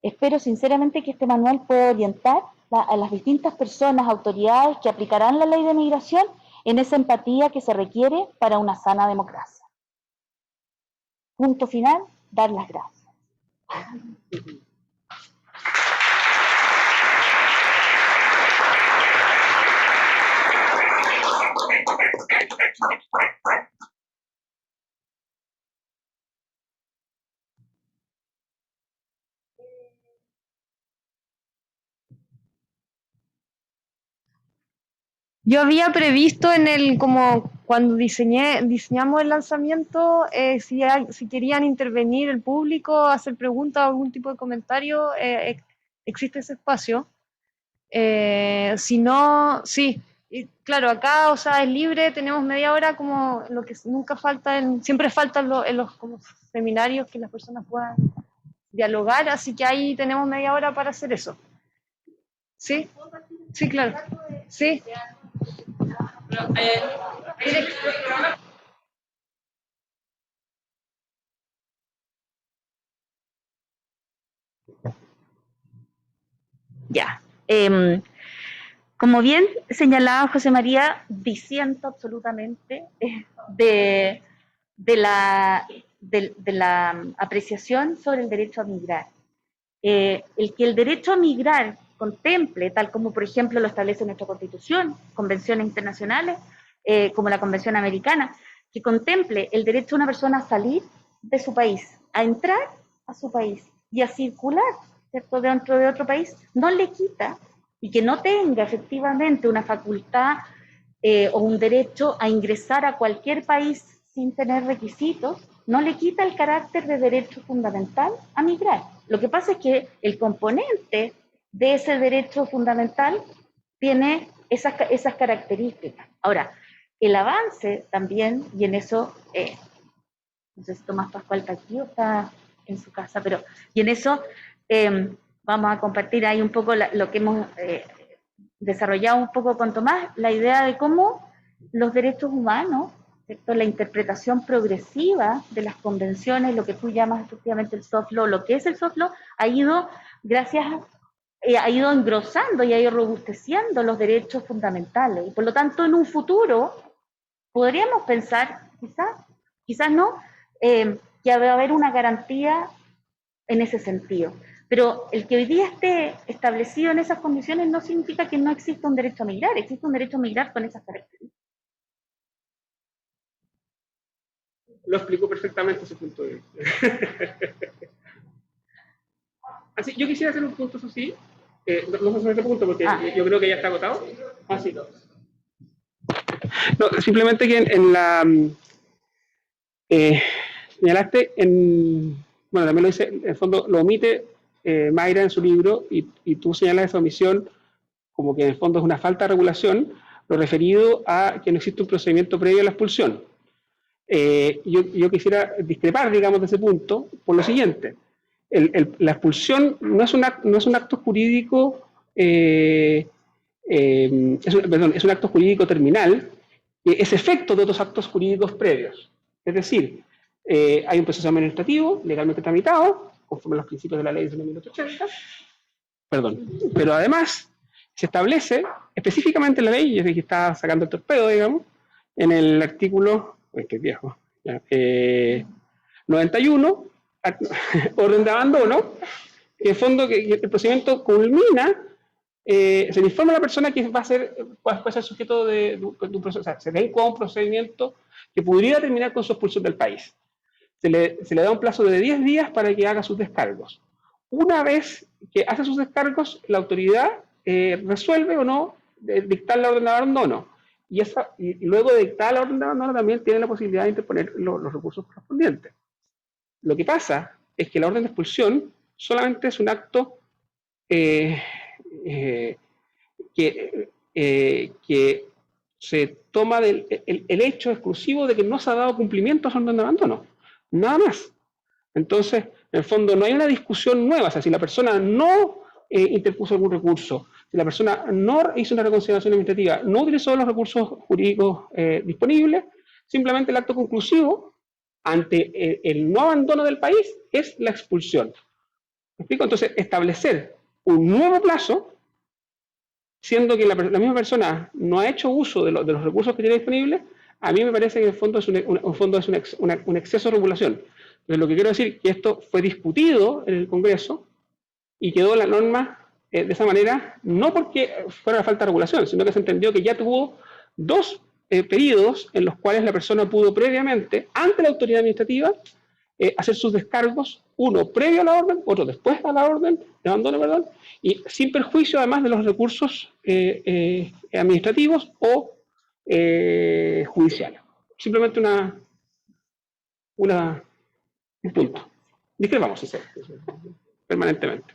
Speaker 3: Espero sinceramente que este manual pueda orientar a las distintas personas, autoridades que aplicarán la ley de migración en esa empatía que se requiere para una sana democracia. Punto final, dar las gracias.
Speaker 1: Yo había previsto como cuando diseñamos el lanzamiento, si querían intervenir el público, hacer preguntas o algún tipo de comentario, existe ese espacio. Si no, sí. Y claro, acá, o sea, es libre, tenemos media hora, como lo que nunca falta, siempre falta en los como seminarios que las personas puedan dialogar, así que ahí tenemos media hora para hacer eso. ¿Sí? Sí, claro. Sí.
Speaker 3: Ya. Como bien señalaba José María, disiento absolutamente de la apreciación sobre el derecho a migrar. El que el derecho a migrar contemple, tal como por ejemplo lo establece nuestra Constitución, convenciones internacionales, como la Convención Americana, que contemple el derecho de una persona a salir de su país, a entrar a su país y a circular, ¿cierto?, dentro de otro país, no le quita, y que no tenga efectivamente una facultad o un derecho a ingresar a cualquier país sin tener requisitos, no le quita el carácter de derecho fundamental a migrar. Lo que pasa es que el componente de ese derecho fundamental tiene esas características. Ahora, el avance también, y en eso, no sé si Tomás Pascual está aquí o está en su casa, pero, y en eso vamos a compartir ahí un poco lo que hemos desarrollado un poco con Tomás, la idea de cómo los derechos humanos, ¿cierto?, la interpretación progresiva de las convenciones, lo que tú llamas efectivamente el soft law, lo que es el soft law, ha ido engrosando y ha ido robusteciendo los derechos fundamentales. Y por lo tanto, en un futuro, podríamos pensar, quizás no, que va a haber una garantía en ese sentido. Pero el que hoy día esté establecido en esas condiciones no significa que no exista un derecho a migrar, existe un derecho a migrar con esas características.
Speaker 2: Lo explicó perfectamente ese punto de vista. Así, yo quisiera hacer un punto, eso sí. No sé sobre este punto porque yo creo que ya está agotado. Sí. No, simplemente que en la... señalaste bueno, también lo dice, en el fondo lo omite Mayra en su libro y tú señalas esa omisión como que en el fondo es una falta de regulación, lo referido a que no existe un procedimiento previo a la expulsión. Yo quisiera discrepar, digamos, de ese punto por lo siguiente. La expulsión no es un acto jurídico es un acto jurídico terminal que es efecto de otros actos jurídicos previos. Es decir, hay un proceso administrativo legalmente tramitado, conforme a los principios de la ley de 1980, pero además se establece específicamente en la ley, y es que está sacando el torpedo, digamos, en el artículo, que es viejo, ya, 91, orden de abandono, que en fondo que el procedimiento culmina, se le informa a la persona que va a ser, puede ser sujeto de un proceso, o sea, se le un procedimiento que podría terminar con su expulsión del país. Se le da un plazo de 10 días para que haga sus descargos. Una vez que hace sus descargos, la autoridad resuelve o no dictar la orden de abandono. Y luego de dictar la orden de abandono también tiene la posibilidad de interponer los recursos correspondientes. Lo que pasa es que la orden de expulsión solamente es un acto que se toma del el hecho exclusivo de que no se ha dado cumplimiento a su orden de abandono. Nada más. Entonces, en el fondo, no hay una discusión nueva. O sea, si la persona no interpuso algún recurso, si la persona no hizo una reconsideración administrativa, no utilizó los recursos jurídicos disponibles, simplemente el acto conclusivo ante el no abandono del país es la expulsión. ¿Me explico? Entonces, establecer un nuevo plazo, siendo que la misma persona no ha hecho uso de los recursos que tiene disponibles, a mí me parece que en el fondo es un exceso de regulación. Entonces, lo que quiero decir es que esto fue discutido en el Congreso y quedó la norma de esa manera, no porque fuera una falta de regulación, sino que se entendió que ya tuvo dos periodos en los cuales la persona pudo previamente, ante la autoridad administrativa, hacer sus descargos, uno previo a la orden, otro después a la orden de abandono, perdón, y sin perjuicio además de los recursos administrativos o judiciales. Simplemente un punto. Discrepamos, permanentemente.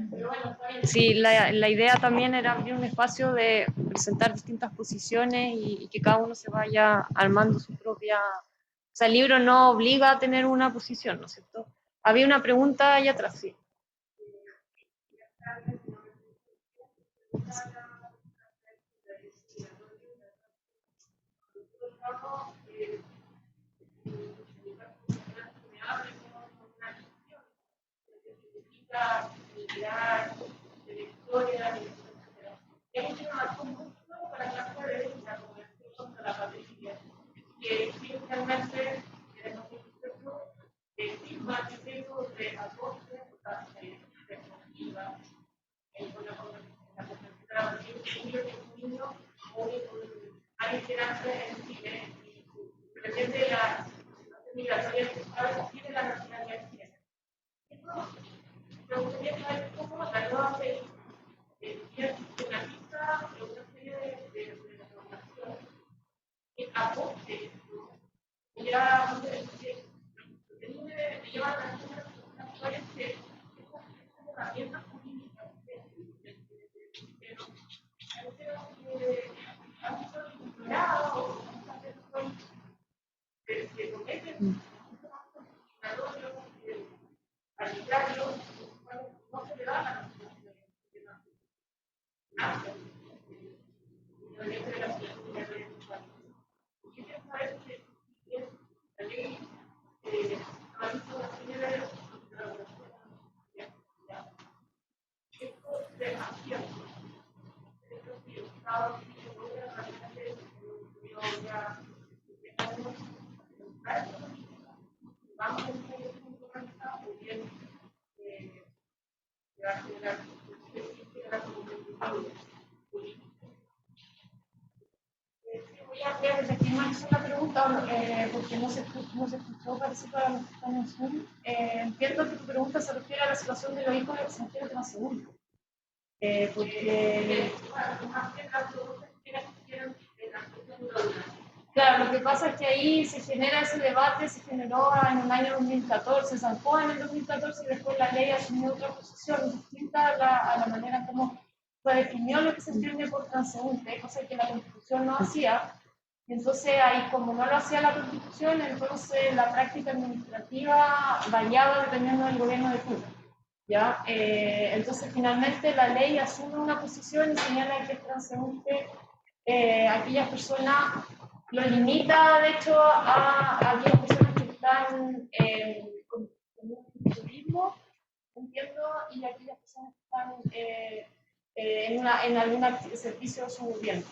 Speaker 1: Pero bueno, sí, la idea también era abrir un espacio de presentar distintas posiciones y que cada uno se vaya armando su propia... O sea, el libro no obliga a tener una posición, ¿no es cierto? Había una pregunta allá atrás, sí. Porque no se escuchó, parece, para los que están en Zoom. Entiendo que tu pregunta se refiere a la situación de los hijos del extranjero transeúnte. Porque... Claro, lo que pasa es que ahí se genera ese debate, se generó en el año 2014, se zancó en el 2014 y después la ley asumió otra posición distinta a la manera como se definió lo que se entiende por transeúnte, cosa que la Constitución no hacía. Y entonces ahí, como no lo hacía la Constitución, entonces la práctica administrativa variaba dependiendo del gobierno de turno. ¿ya? Entonces, finalmente, la ley asume una posición y señala que es transeúnte aquellas personas, lo limita, de hecho, a aquellas personas que están con un turismo, entiendo, y aquellas personas que están en algún servicio suburbano.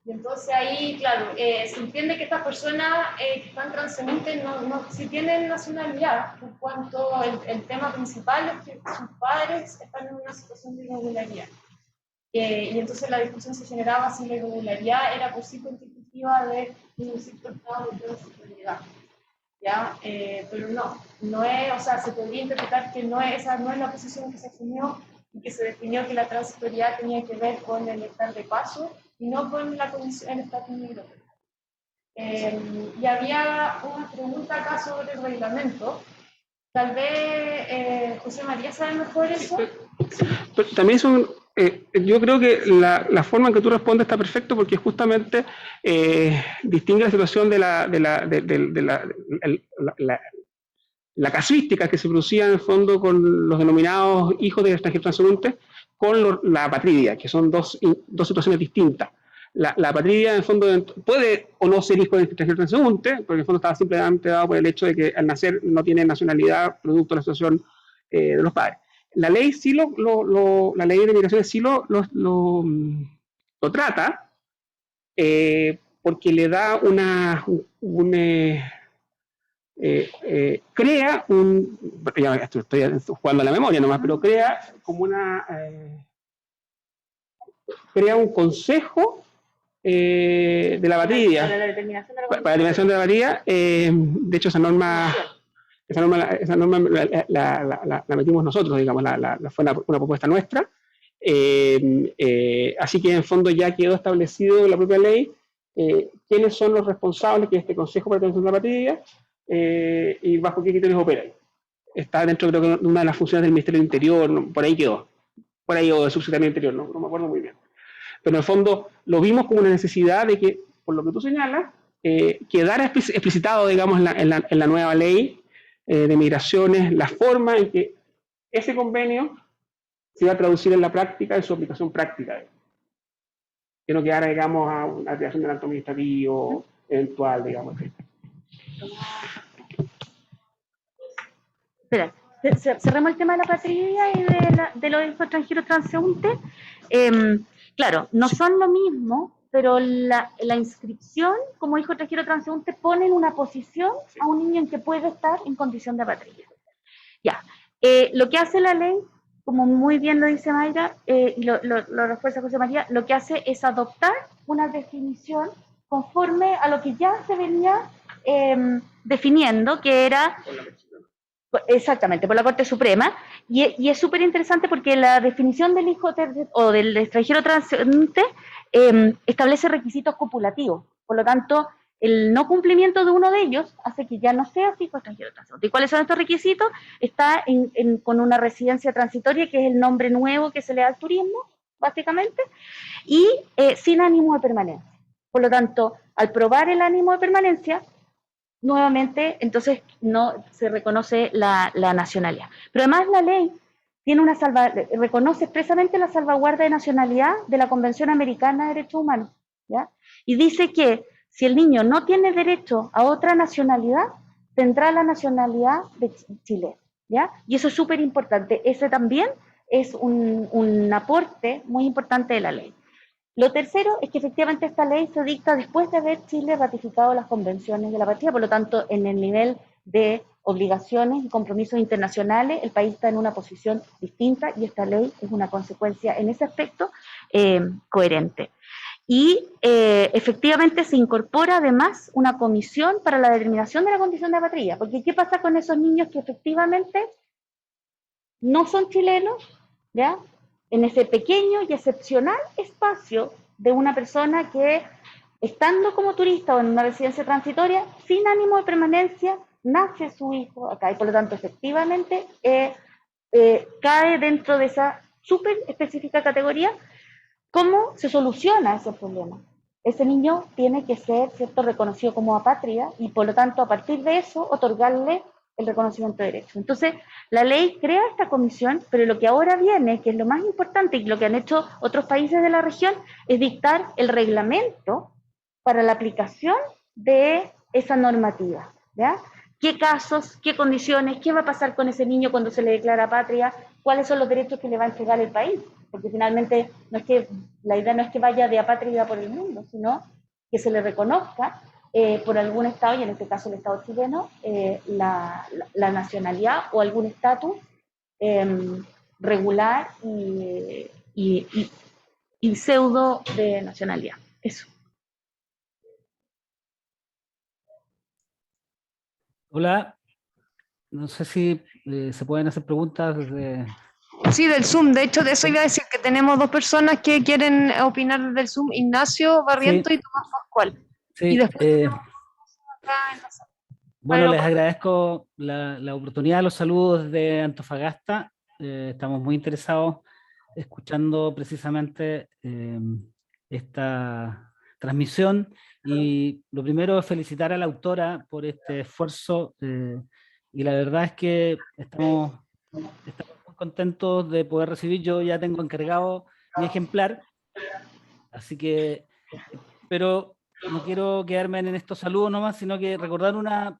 Speaker 1: Y entonces ahí, claro, se entiende que estas personas que están transeúntes no si tienen nacionalidad, por cuanto el tema principal es que sus padres están en una situación de irregularidad. Y entonces la discusión se generaba si la irregularidad era por sí constitutiva de un cierto estado de transitoriedad. ¿Ya? Pero no es, o sea, se podría interpretar que esa no es la posición que se asumió y que se definió que la transitoriedad tenía que ver con el estar de paso y no con la condición, el estatus migratorio. Y había una pregunta acá sobre el reglamento. Tal vez José María sabe mejor eso.
Speaker 2: Pero también yo creo que la forma en que tú respondes está perfecto porque justamente distingue la situación de la casuística que se producía en el fondo con los denominados hijos de extranjeros transeúntes con la apatridia, que son dos situaciones distintas. La apatridia, en el fondo, puede o no ser hijo de extranjero transeúnte, porque en el fondo estaba simplemente dado por el hecho de que al nacer no tiene nacionalidad producto de la situación de los padres. La ley sí la ley de migraciones sí lo trata, porque le da crea ya estoy jugando a la memoria nomás, pero crea como crea un consejo de la apatridia. Para la determinación de la apatridia. De hecho, esa norma la metimos nosotros, digamos, fue una propuesta nuestra. Así que en el fondo ya quedó establecido en la propia ley quiénes son los responsables que este Consejo para la Determinación de la Apatridia y bajo qué criterios operan. Está dentro, creo que, de una de las funciones del Ministerio del Interior, por ahí quedó. Por ahí, o del Subsecretario del Interior, no me acuerdo muy bien. Pero en el fondo lo vimos como una necesidad de que, por lo que tú señalas, quedara explicitado, digamos, en la nueva ley de migraciones, la forma en que ese convenio se iba a traducir en la práctica, en su aplicación práctica. Que no quedara, digamos, a una creación del acto administrativo eventual, digamos.
Speaker 3: Espera, cerremos el tema de la apatridia y de los hijos extranjeros transeúntes. Claro, no son lo mismo, pero la inscripción como hijo extranjero transeúnte pone en una posición a un niño en que puede estar en condición de apatridia. Ya, lo que hace la ley, como muy bien lo dice Mayra, y lo refuerza José María, lo que hace es adoptar una definición conforme a lo que ya se venía definiendo, que era... Exactamente, por la Corte Suprema, y es súper interesante porque la definición del hijo o del extranjero transeúnte establece requisitos copulativos, por lo tanto, el no cumplimiento de uno de ellos hace que ya no seas hijo extranjero transeúnte. ¿Y cuáles son estos requisitos? Está con una residencia transitoria, que es el nombre nuevo que se le da al turismo, básicamente, y sin ánimo de permanencia. Por lo tanto, al probar el ánimo de permanencia, nuevamente, entonces no se reconoce la nacionalidad. Pero además la ley tiene reconoce expresamente la salvaguarda de nacionalidad de la Convención Americana de Derechos Humanos, ¿ya? Y dice que si el niño no tiene derecho a otra nacionalidad, tendrá la nacionalidad de Chile, ¿ya? Y eso es súper importante. Ese también es un aporte muy importante de la ley. Lo tercero es que efectivamente esta ley se dicta después de haber Chile ratificado las convenciones de la apatría, por lo tanto, en el nivel de obligaciones y compromisos internacionales, el país está en una posición distinta y esta ley es una consecuencia en ese aspecto coherente. Y efectivamente se incorpora además una comisión para la determinación de la condición de apatría, porque ¿qué pasa con esos niños que efectivamente no son chilenos, ¿ya? En ese pequeño y excepcional espacio de una persona que, estando como turista o en una residencia transitoria, sin ánimo de permanencia, nace su hijo acá y por lo tanto efectivamente cae dentro de esa súper específica categoría. ¿Cómo se soluciona ese problema? Ese niño tiene que ser, ¿cierto?, reconocido como apátrida y por lo tanto a partir de eso otorgarle el reconocimiento de derechos. Entonces, la ley crea esta comisión, pero lo que ahora viene, que es lo más importante y lo que han hecho otros países de la región, es dictar el reglamento para la aplicación de esa normativa, ¿ya? ¿Qué casos, qué condiciones, qué va a pasar con ese niño cuando se le declara patria? ¿Cuáles son los derechos que le va a entregar el país? Porque finalmente no es que, la idea no es que vaya de apátrida por el mundo, sino que se le reconozca por algún Estado, y en este caso el Estado chileno, la nacionalidad o algún estatus regular y pseudo de nacionalidad. Eso.
Speaker 4: Hola, no sé si se pueden hacer preguntas desde...
Speaker 1: Sí, del Zoom. De hecho, de eso iba a decir que tenemos dos personas que quieren opinar del Zoom, Ignacio Barriento
Speaker 4: Sí,
Speaker 1: y Tomás Pascual. Y
Speaker 4: sí.
Speaker 1: después acá en la sala.
Speaker 4: Bueno, les agradezco la oportunidad, los saludos de Antofagasta. Estamos muy interesados escuchando precisamente esta transmisión, y lo primero es felicitar a la autora por este esfuerzo, y la verdad es que estamos muy contentos de poder recibir. Yo ya tengo encargado mi ejemplar, así que, pero no quiero quedarme en estos saludos nomás, sino que recordar una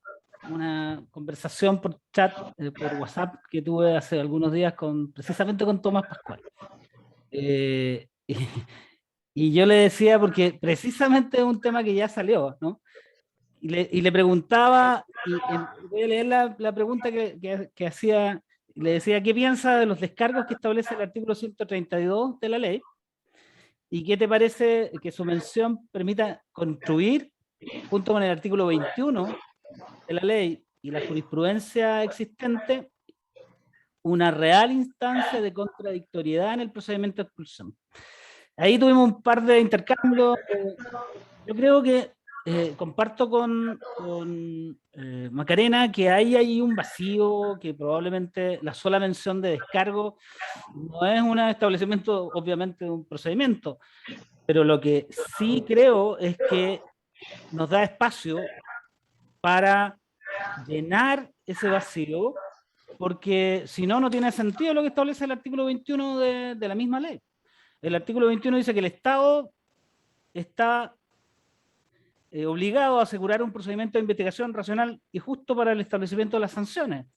Speaker 4: conversación por chat, por WhatsApp, que tuve hace algunos días precisamente con Tomás Pascual. Eh, y yo le decía, porque precisamente es un tema que ya salió, ¿no? Y le preguntaba, voy a leer la pregunta que hacía, le decía, ¿qué piensa de los descargos que establece el artículo 132 de la ley? ¿Y qué te parece que su mención permita construir, junto con el artículo 21 de la ley y la jurisprudencia existente, una real instancia de contradictoriedad en el procedimiento de expulsión? Ahí tuvimos un par de intercambios. Yo creo que comparto con Macarena que ahí hay un vacío, que probablemente la sola mención de descargo no es un establecimiento, obviamente, de un procedimiento, pero lo que sí creo es que nos da espacio para llenar ese vacío, porque si no, no tiene sentido lo que establece el artículo 21 de la misma ley. El artículo 21 dice que el Estado está obligado a asegurar un procedimiento de investigación racional y justo para el establecimiento de las sanciones.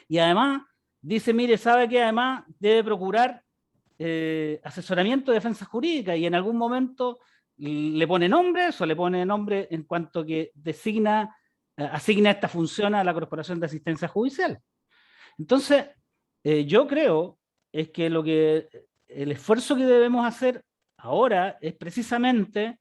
Speaker 4: Y además dice, mire, sabe que además debe procurar asesoramiento de defensa jurídica, y en algún momento le pone nombres, o le pone nombre en cuanto que asigna esta función a la Corporación de Asistencia Judicial. Entonces, yo creo es que el esfuerzo que debemos hacer ahora es precisamente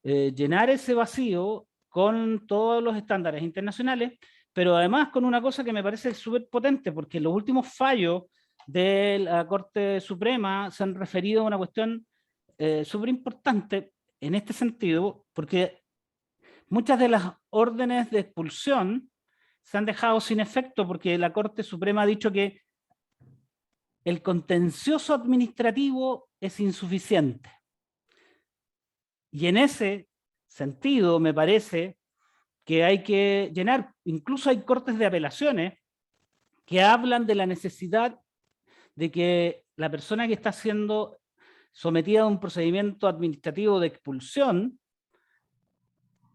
Speaker 4: llenar ese vacío con todos los estándares internacionales, pero además con una cosa que me parece súper potente, porque los últimos fallos de la Corte Suprema se han referido a una cuestión súper importante en este sentido, porque muchas de las órdenes de expulsión se han dejado sin efecto porque la Corte Suprema ha dicho que el contencioso administrativo es insuficiente. Y en ese sentido me parece que hay que llenar, incluso hay cortes de apelaciones que hablan de la necesidad de que la persona que está siendo sometida a un procedimiento administrativo de expulsión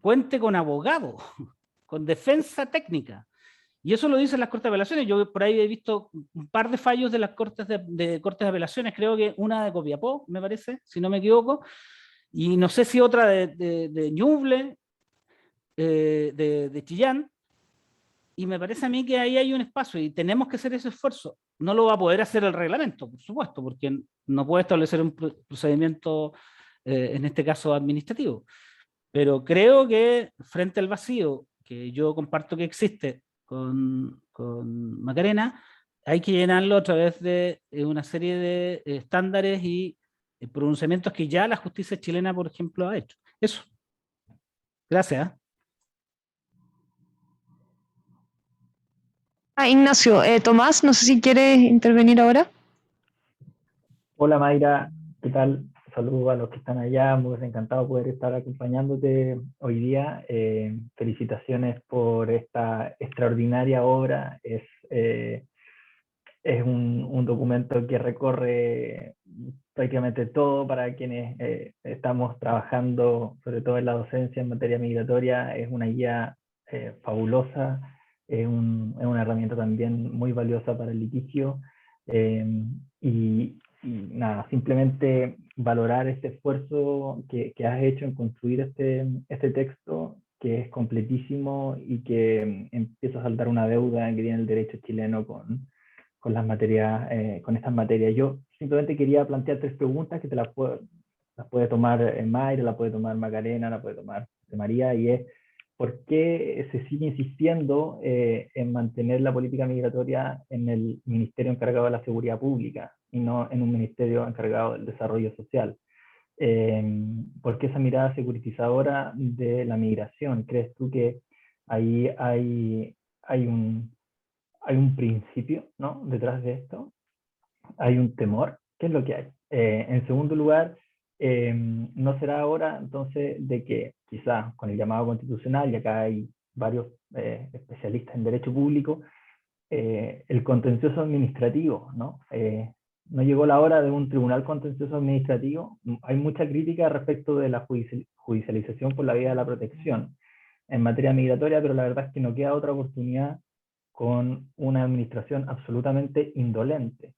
Speaker 4: cuente con abogado, con defensa técnica. Y eso lo dicen las cortes de apelaciones. Yo por ahí he visto un par de fallos de las cortes de apelaciones, creo que una de Copiapó, me parece, si no me equivoco, y no sé si otra de Ñuble, de Chillán, y me parece a mí que ahí hay un espacio y tenemos que hacer ese esfuerzo. No lo va a poder hacer el reglamento, por supuesto, porque no puede establecer un procedimiento, en este caso administrativo. Pero creo que frente al vacío que yo comparto que existe con Macarena, hay que llenarlo a través de una serie de estándares y pronunciamientos que ya la justicia chilena, por ejemplo, ha hecho. Eso. Gracias.
Speaker 1: Ignacio, Tomás, no sé si quieres intervenir ahora.
Speaker 5: Hola Mayra, ¿qué tal? saludo a los que están allá, muy encantado poder estar acompañándote hoy día. Felicitaciones por esta extraordinaria obra. Es un documento que recorre prácticamente todo para quienes estamos trabajando, sobre todo en la docencia en materia migratoria. Es una guía fabulosa, es una herramienta también muy valiosa para el litigio. Y nada, simplemente valorar este esfuerzo que has hecho en construir este texto, que es completísimo y que empieza a saltar una deuda que tiene el derecho chileno con las materias, con estas materias. Yo simplemente quería plantear 3 preguntas que las puede tomar Mayra, la puede tomar Macarena, la puede tomar María, y es ¿por qué se sigue insistiendo en mantener la política migratoria en el ministerio encargado de la seguridad pública y no en un ministerio encargado del desarrollo social? ¿Por qué esa mirada securitizadora de la migración? ¿Crees tú que ahí hay un principio, ¿no?, detrás de esto? ¿Hay un temor? ¿Qué es lo que hay? En segundo lugar, ¿no será ahora entonces de que quizás con el llamado constitucional, y acá hay varios especialistas en derecho público, el contencioso administrativo, ¿no? No llegó la hora de un tribunal contencioso administrativo? Hay mucha crítica respecto de la judicialización por la vía de la protección en materia migratoria, pero la verdad es que no queda otra oportunidad con una administración absolutamente indolente,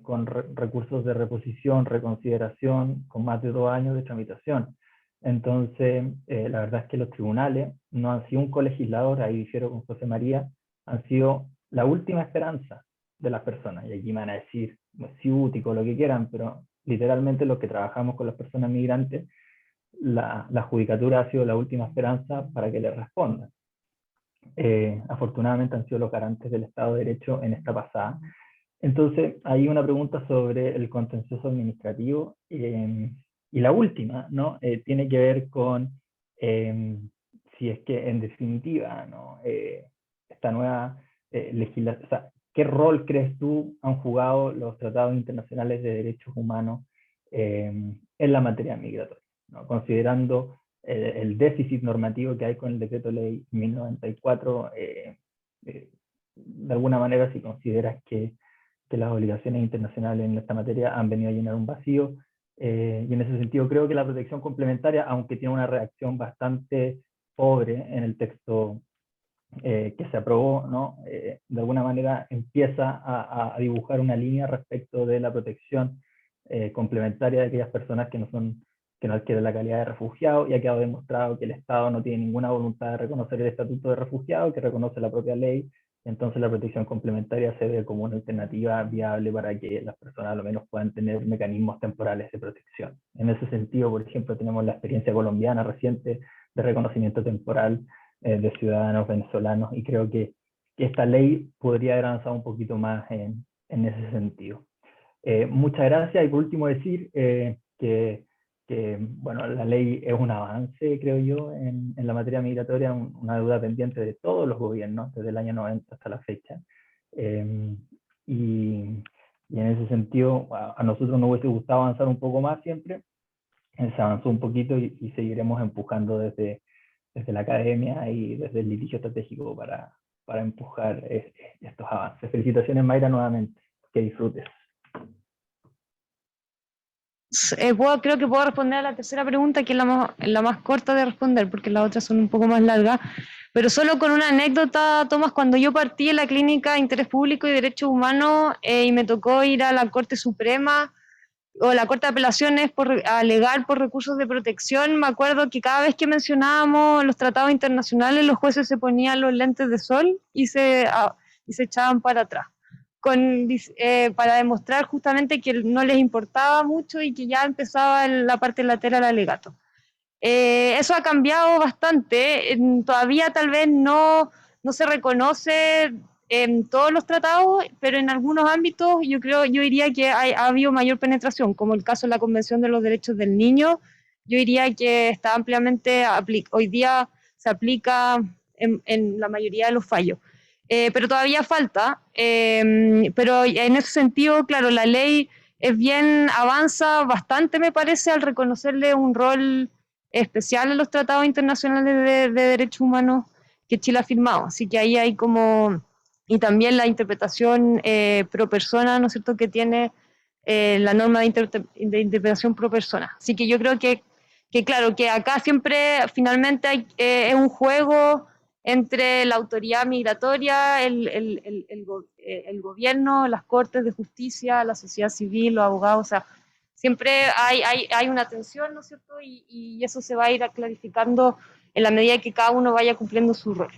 Speaker 5: con recursos de reposición, reconsideración, con más de 2 años de tramitación. Entonces, la verdad es que los tribunales no han sido un colegislador, ahí difiero con José María, han sido la última esperanza de las personas. Y aquí me van a decir ciútico, lo que quieran, pero literalmente los que trabajamos con las personas migrantes, la judicatura ha sido la última esperanza para que le respondan. Afortunadamente han sido los garantes del Estado de Derecho en esta pasada. Entonces, hay una pregunta sobre el contencioso administrativo, y la última, ¿no?, tiene que ver con si es que en definitiva, ¿no?, esta nueva legislación, o sea, ¿qué rol crees tú han jugado los tratados internacionales de derechos humanos en la materia migratoria, ¿no?, considerando el déficit normativo que hay con el decreto ley 1094, de alguna manera, si consideras que las obligaciones internacionales en esta materia han venido a llenar un vacío, y en ese sentido creo que la protección complementaria, aunque tiene una redacción bastante pobre en el texto que se aprobó, ¿no?, de alguna manera empieza a dibujar una línea respecto de la protección complementaria de aquellas personas que no adquieren la calidad de refugiado, y ha quedado demostrado que el Estado no tiene ninguna voluntad de reconocer el estatuto de refugiado, que reconoce la propia ley. Entonces la protección complementaria se ve como una alternativa viable para que las personas a lo menos puedan tener mecanismos temporales de protección. En ese sentido, por ejemplo, tenemos la experiencia colombiana reciente de reconocimiento temporal de ciudadanos venezolanos, y creo que esta ley podría haber avanzado un poquito más en ese sentido. Muchas gracias, y por último decir que bueno, la ley es un avance, creo yo, en la materia migratoria, una deuda pendiente de todos los gobiernos, desde el año 90 hasta la fecha. Y en ese sentido, a nosotros nos hubiese gustado avanzar un poco más siempre. Se avanzó un poquito y seguiremos empujando desde la academia y desde el litigio estratégico para empujar estos avances. Felicitaciones, Mayra, nuevamente. Que disfrutes.
Speaker 1: Creo que puedo responder a la tercera pregunta, que es la más corta de responder, porque las otras son un poco más largas, pero solo con una anécdota, Tomás. Cuando yo partí en la clínica de Interés Público y Derechos Humanos y me tocó ir a la Corte Suprema o la Corte de Apelaciones a alegar por recursos de protección, me acuerdo que cada vez que mencionábamos los tratados internacionales, los jueces se ponían los lentes de sol y se echaban para atrás, para demostrar justamente que no les importaba mucho y que ya empezaba la parte lateral del alegato. Eso ha cambiado bastante. Todavía tal vez no se reconoce en todos los tratados, pero en algunos ámbitos yo diría que ha habido mayor penetración, como el caso de la Convención de los Derechos del Niño. Yo diría que está ampliamente, hoy día se aplica en la mayoría de los fallos. Pero todavía falta, pero en ese sentido, claro, la ley es bien, avanza bastante, me parece, al reconocerle un rol especial en los tratados internacionales de derechos humanos que Chile ha firmado. Así que ahí hay como, y también la interpretación pro persona, ¿no es cierto?, que tiene la norma de interpretación pro persona. Así que yo creo que claro, que acá siempre finalmente es un juego entre la autoridad migratoria, el gobierno, las cortes de justicia, la sociedad civil, los abogados, o sea, siempre hay una tensión, ¿no es cierto? Y eso se va a ir clarificando en la medida que cada uno vaya cumpliendo su rol.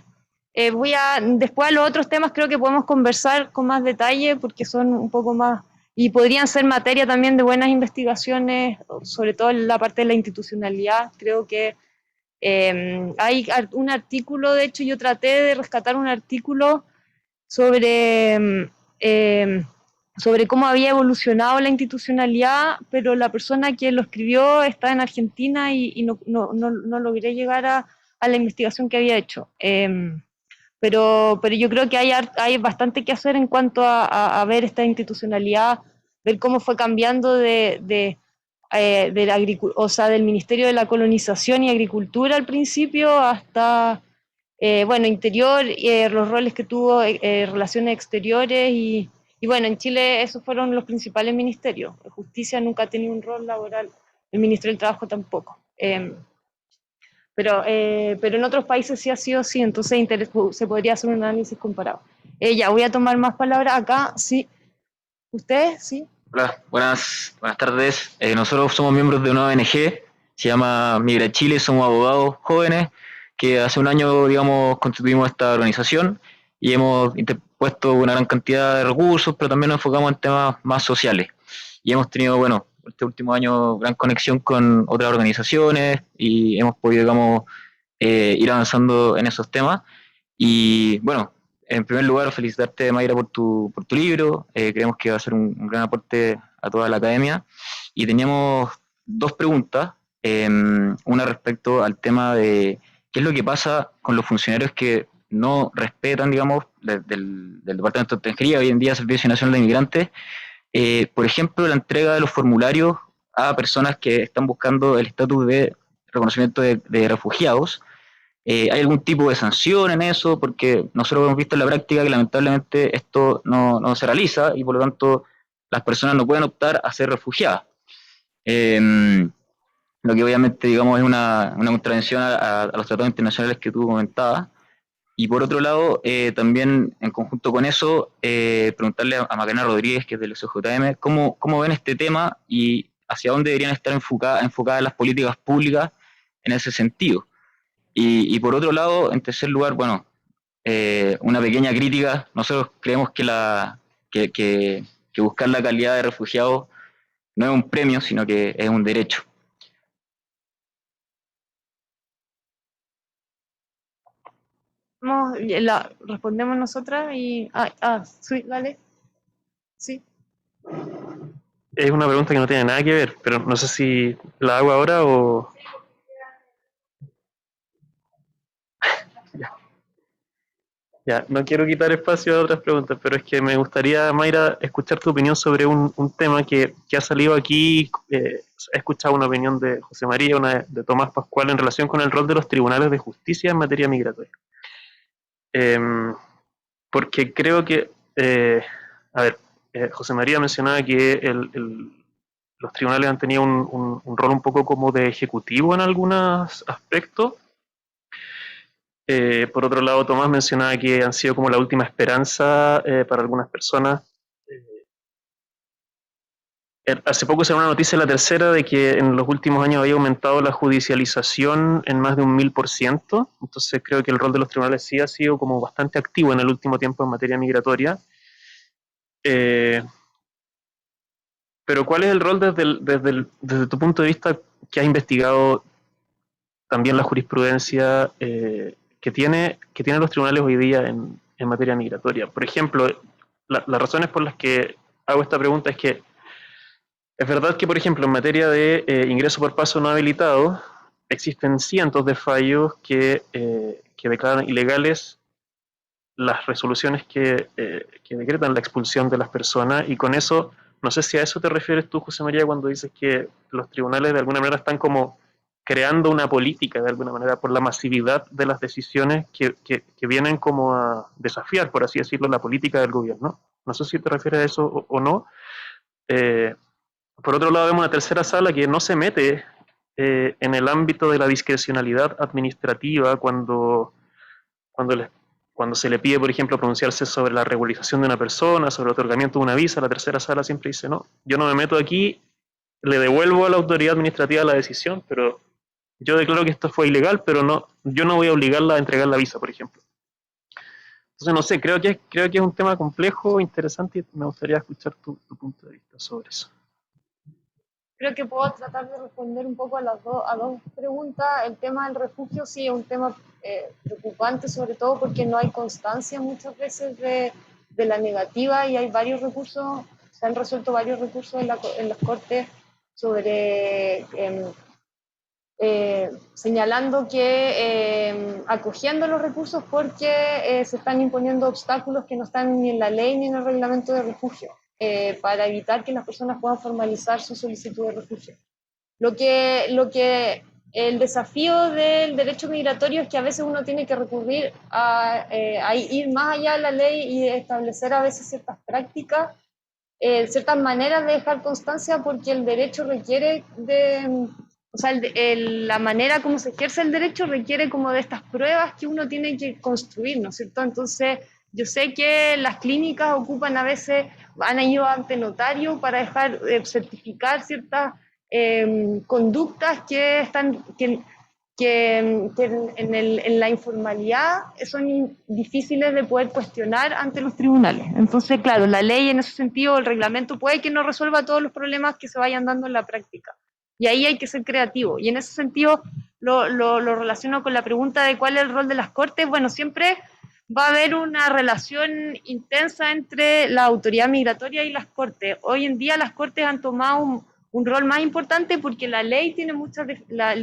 Speaker 1: Después de los otros temas creo que podemos conversar con más detalle porque son un poco más, y podrían ser materia también de buenas investigaciones, sobre todo en la parte de la institucionalidad. Creo que hay un artículo, de hecho yo traté de rescatar un artículo sobre, sobre cómo había evolucionado la institucionalidad, pero la persona que lo escribió está en Argentina y no logré llegar a la investigación que había hecho. Pero yo creo que hay bastante que hacer en cuanto a ver esta institucionalidad, ver cómo fue cambiando o sea, del Ministerio de la Colonización y Agricultura al principio hasta, bueno, interior, los roles que tuvo, relaciones exteriores y bueno, en Chile esos fueron los principales ministerios. Justicia nunca ha tenido un rol laboral, el Ministerio del Trabajo tampoco. Pero en otros países sí ha sido así, entonces se podría hacer un análisis comparado. Ya, voy a tomar más palabras acá, sí. ¿Usted? Sí.
Speaker 6: Hola, buenas tardes. Nosotros somos miembros de una ONG, se llama Migra Chile, somos abogados jóvenes que hace un año, digamos, constituimos esta organización y hemos interpuesto una gran cantidad de recursos, pero también nos enfocamos en temas más sociales. Y hemos tenido, bueno, este último año gran conexión con otras organizaciones y hemos podido, digamos, ir avanzando en esos temas. Y bueno, en primer lugar, felicitarte, Mayra, por tu libro. Creemos que va a ser un gran aporte a toda la academia. Y teníamos dos preguntas. Una respecto al tema de qué es lo que pasa con los funcionarios que no respetan, digamos, del Departamento de Extranjería, hoy en día Servicio Nacional de Inmigrantes, por ejemplo, la entrega de los formularios a personas que están buscando el estatus de reconocimiento de refugiados. ¿Hay algún tipo de sanción en eso? Porque nosotros hemos visto en la práctica que lamentablemente esto no se realiza y por lo tanto las personas no pueden optar a ser refugiadas. Lo que obviamente, digamos, es una contravención a los tratados internacionales que tú comentabas. Y por otro lado, también en conjunto con eso, preguntarle a Macarena Rodríguez, que es del SJM, ¿cómo ven este tema y hacia dónde deberían estar enfocadas las políticas públicas en ese sentido? Y por otro lado, en tercer lugar, bueno, una pequeña crítica. Nosotros creemos que buscar la calidad de refugiado no es un premio, sino que es un derecho.
Speaker 1: Respondemos nosotras y... sí, dale. Sí.
Speaker 7: Es una pregunta que no tiene nada que ver, pero no sé si la hago ahora o... Ya, no quiero quitar espacio a otras preguntas, pero es que me gustaría, Mayra, escuchar tu opinión sobre un tema que ha salido aquí. He escuchado una opinión de José María, una de Tomás Pascual, en relación con el rol de los tribunales de justicia en materia migratoria. Porque creo que, José María mencionaba que los tribunales han tenido un rol un poco como de ejecutivo en algunos aspectos. Por otro lado, Tomás mencionaba que han sido como la última esperanza para algunas personas. Hace poco se dio una noticia, la tercera, de que en los últimos años había aumentado la judicialización en más de un 1000%. Entonces creo que el rol de los tribunales sí ha sido como bastante activo en el último tiempo en materia migratoria. Pero ¿cuál es el rol desde tu punto de vista, que has investigado también la jurisprudencia que tienen los tribunales hoy día en materia migratoria? Por ejemplo, las razones por las que hago esta pregunta es que es verdad que, por ejemplo, en materia de ingreso por paso no habilitado, existen cientos de fallos que declaran ilegales las resoluciones que decretan la expulsión de las personas, y con eso No sé si a eso te refieres tú, José María, cuando dices que los tribunales de alguna manera están como creando una política de alguna manera por la masividad de las decisiones que vienen como a desafiar, por así decirlo, la política del gobierno. No sé si te refieres a eso o no. Por otro lado, vemos una tercera sala que no se mete en el ámbito de la discrecionalidad administrativa cuando se le pide, por ejemplo, pronunciarse sobre la regularización de una persona, sobre el otorgamiento de una visa. La tercera sala siempre dice, no, yo no me meto aquí, le devuelvo a la autoridad administrativa la decisión, pero yo declaro que esto fue ilegal, pero no, yo no voy a obligarla a entregar la visa, por ejemplo. Entonces, no sé, creo que es un tema complejo, interesante, y me gustaría escuchar tu punto de vista sobre eso.
Speaker 1: Creo que puedo tratar de responder un poco a dos preguntas. El tema del refugio sí es un tema preocupante, sobre todo porque no hay constancia muchas veces de la negativa, y hay varios recursos, se han resuelto varios recursos en las cortes sobre señalando que acogiendo los recursos porque se están imponiendo obstáculos que no están ni en la ley ni en el reglamento de refugio, para evitar que las personas puedan formalizar su solicitud de refugio. Lo que el desafío del derecho migratorio es que a veces uno tiene que recurrir a ir más allá de la ley y establecer a veces ciertas prácticas, ciertas maneras de dejar constancia, porque el derecho requiere de... O sea, la manera como se ejerce el derecho requiere como de estas pruebas que uno tiene que construir, ¿no es cierto? Entonces, yo sé que las clínicas ocupan a veces, han ido ante notario para dejar certificar ciertas conductas que están en la informalidad son difíciles de poder cuestionar ante los tribunales. Entonces, claro, la ley en ese sentido, el reglamento puede que no resuelva todos los problemas que se vayan dando en la práctica. Y ahí hay que ser creativo. Y en ese sentido lo relaciono con la pregunta de cuál es el rol de las cortes. Bueno, siempre va a haber una relación intensa entre la autoridad migratoria y las cortes. Hoy en día las cortes han tomado un rol más importante porque la ley tiene la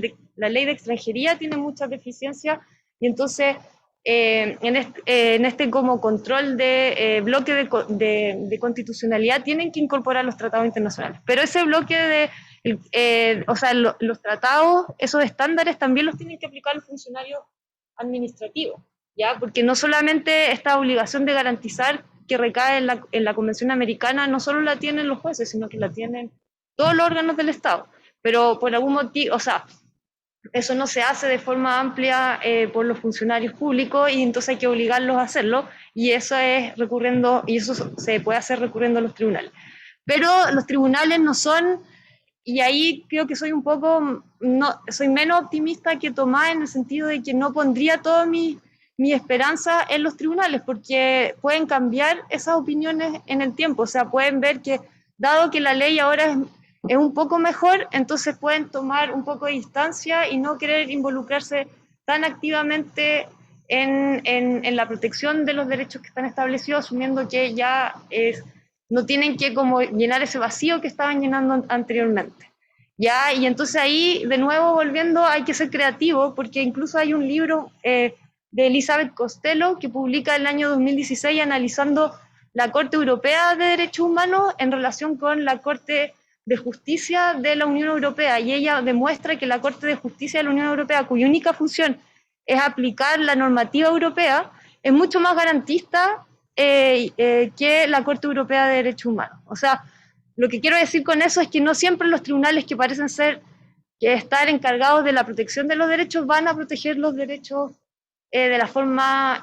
Speaker 1: ley de extranjería tiene muchas deficiencias, y entonces en este como control de bloque de constitucionalidad tienen que incorporar los tratados internacionales. Pero ese bloque o sea, los tratados, esos estándares también los tienen que aplicar los funcionarios administrativos, ¿ya? Porque no solamente esta obligación de garantizar que recae en la Convención Americana, no solo la tienen los jueces, sino que la tienen todos los órganos del Estado. Pero por algún motivo, o sea, eso no se hace de forma amplia por los funcionarios públicos, y entonces hay que obligarlos a hacerlo, y eso se puede hacer recurriendo a los tribunales. Pero los tribunales no son... Y ahí creo que soy soy menos optimista que Tomás, en el sentido de que no pondría toda mi esperanza en los tribunales, porque pueden cambiar esas opiniones en el tiempo. O sea, pueden ver que, dado que la ley ahora es un poco mejor, entonces pueden tomar un poco de distancia y no querer involucrarse tan activamente en la protección de los derechos que están establecidos, asumiendo que ya no tienen que como llenar ese vacío que estaban llenando anteriormente. ¿Ya? Y entonces ahí, de nuevo, volviendo, hay que ser creativo, porque incluso hay un libro de Elizabeth Costello que publica en el año 2016 analizando la Corte Europea de Derechos Humanos en relación con la Corte de Justicia de la Unión Europea, y ella demuestra que la Corte de Justicia de la Unión Europea, cuya única función es aplicar la normativa europea, es mucho más garantista que la Corte Europea de Derechos Humanos. O sea, lo que quiero decir con eso es que no siempre los tribunales que parecen estar encargados de la protección de los derechos van a proteger los derechos de la forma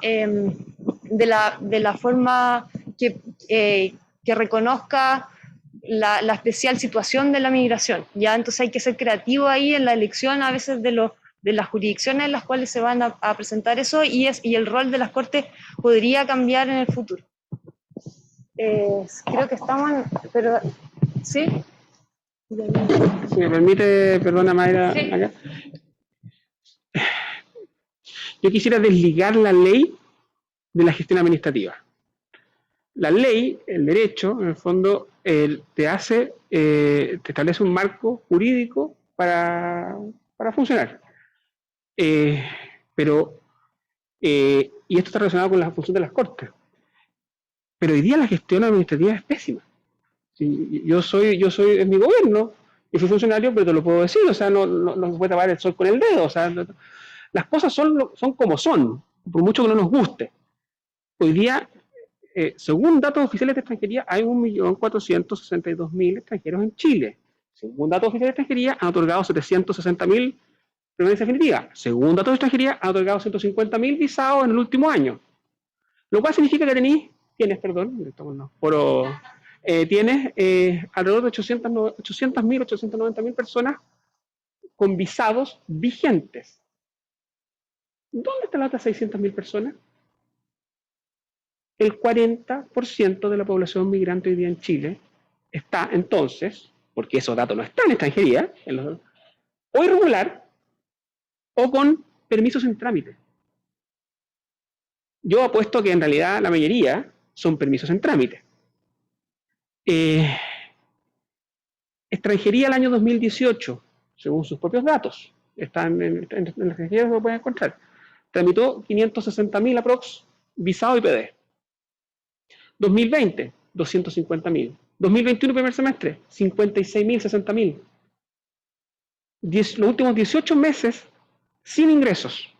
Speaker 1: que reconozca la especial situación de la migración. ¿Ya? Entonces hay que ser creativo ahí en la elección a veces de las jurisdicciones en las cuales se van a presentar eso, y el rol de las cortes podría cambiar en el futuro. Creo que estamos pero ¿sí?
Speaker 2: Si me permite, perdona Mayra,
Speaker 1: Sí.
Speaker 2: acá. Yo quisiera desligar la ley de la gestión administrativa. La ley, el derecho, en el fondo, te establece un marco jurídico para funcionar. Y esto está relacionado con la función de las cortes. Pero hoy día la gestión administrativa es pésima. Sí, yo soy en mi gobierno, y fui funcionario, pero te lo puedo decir, o sea, no se puede tapar el sol con el dedo, o sea, las cosas son como son, por mucho que no nos guste. Hoy día, según datos oficiales de extranjería, hay 1.462.000 extranjeros en Chile. Según datos oficiales de extranjería, han otorgado 760.000 permanencia definitiva. Según datos de extranjería, han otorgado 150.000 visados en el último año. Lo cual significa que tienes alrededor de 800.000, 890.000 personas con visados vigentes. ¿Dónde están las otras 600.000 personas? El 40% de la población migrante hoy día en Chile está entonces, porque esos datos no están en extranjería, o irregular o con permisos en trámite. Yo apuesto que en realidad la mayoría son permisos en trámite. Extranjería el año 2018, según sus propios datos, están en la extranjería, se lo pueden encontrar, tramitó 560.000 aprox visado y PD. 2020, 250.000. 2021, primer semestre, 56.000, 60.000. Los últimos 18 meses sin ingresos,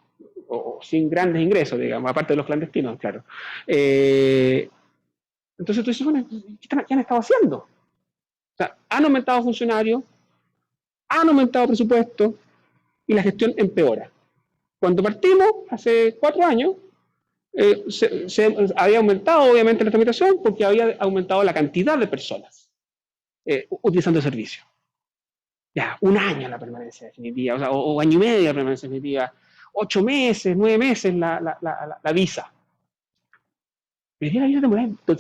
Speaker 2: o sin grandes ingresos, digamos, aparte de los clandestinos, claro. Entonces tú dices, bueno, ¿qué han estado haciendo? O sea, han aumentado funcionarios, han aumentado presupuesto y la gestión empeora. Cuando partimos, hace 4 años, se había aumentado obviamente la tramitación porque había aumentado la cantidad de personas utilizando el servicio. Ya, 1 año la permanencia definitiva, o sea, o año y medio la permanencia definitiva, 8 meses, 9 meses la visa. Pero la visa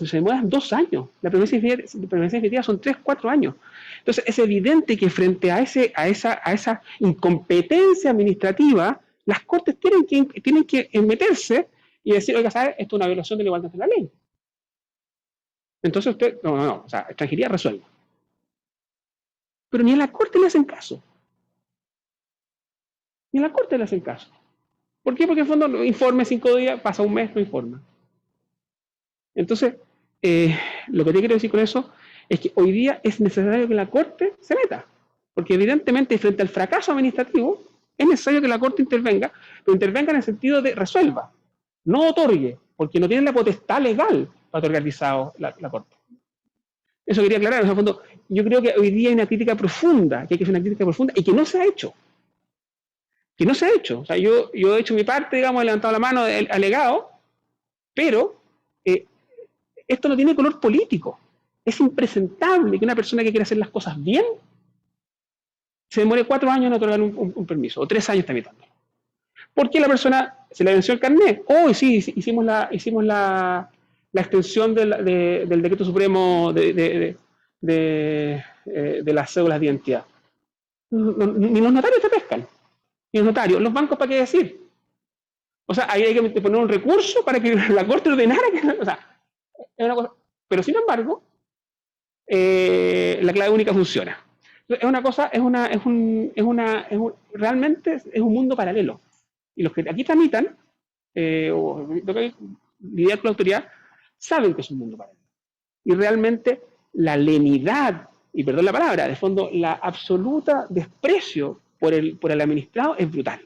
Speaker 2: se demora 2 años, la permanencia definitiva son 3, 4 años. Entonces es evidente que frente a esa incompetencia administrativa, las Cortes tienen que meterse y decir, oiga, ¿sabes? Esto es una violación de la igualdad de la ley. Entonces usted, o sea, extranjería resuelve. Pero ni a la Corte le hacen caso. Ni a la Corte le hacen caso. ¿Por qué? Porque en el fondo informe 5 días, pasa 1 mes, no informa. Entonces, lo que te quiero decir con eso es que hoy día es necesario que la Corte se meta. Porque evidentemente frente al fracaso administrativo, es necesario que la Corte intervenga, pero intervenga en el sentido de resuelva. No otorgue, porque no tiene la potestad legal para otorgar visado la Corte. Eso quería aclarar. En el fondo, yo creo que hoy día hay una crítica profunda, que hay que hacer una crítica profunda, y que no se ha hecho. Que no se ha hecho. O sea, yo he hecho mi parte, digamos, he levantado la mano del alegado, pero esto no tiene color político. Es impresentable que una persona que quiere hacer las cosas bien se demore 4 años en otorgar un permiso, o 3 años tramitando. ¿Por qué la persona se le venció el carnet? Hoy sí, hicimos la extensión del decreto supremo de las cédulas de identidad. Ni los notarios te pescan. Ni los notarios. ¿Los bancos para qué decir? O sea, ahí hay que poner un recurso para que la Corte ordenara o sea, es una cosa. Pero sin embargo, la clave única funciona. Es una cosa, realmente es un mundo paralelo. Y los que aquí tramitan, o lo que lidiar con la autoridad, saben que es un mundo paralelo. Y realmente la lenidad, y perdón la palabra, de fondo, la absoluta desprecio por el administrado es brutal.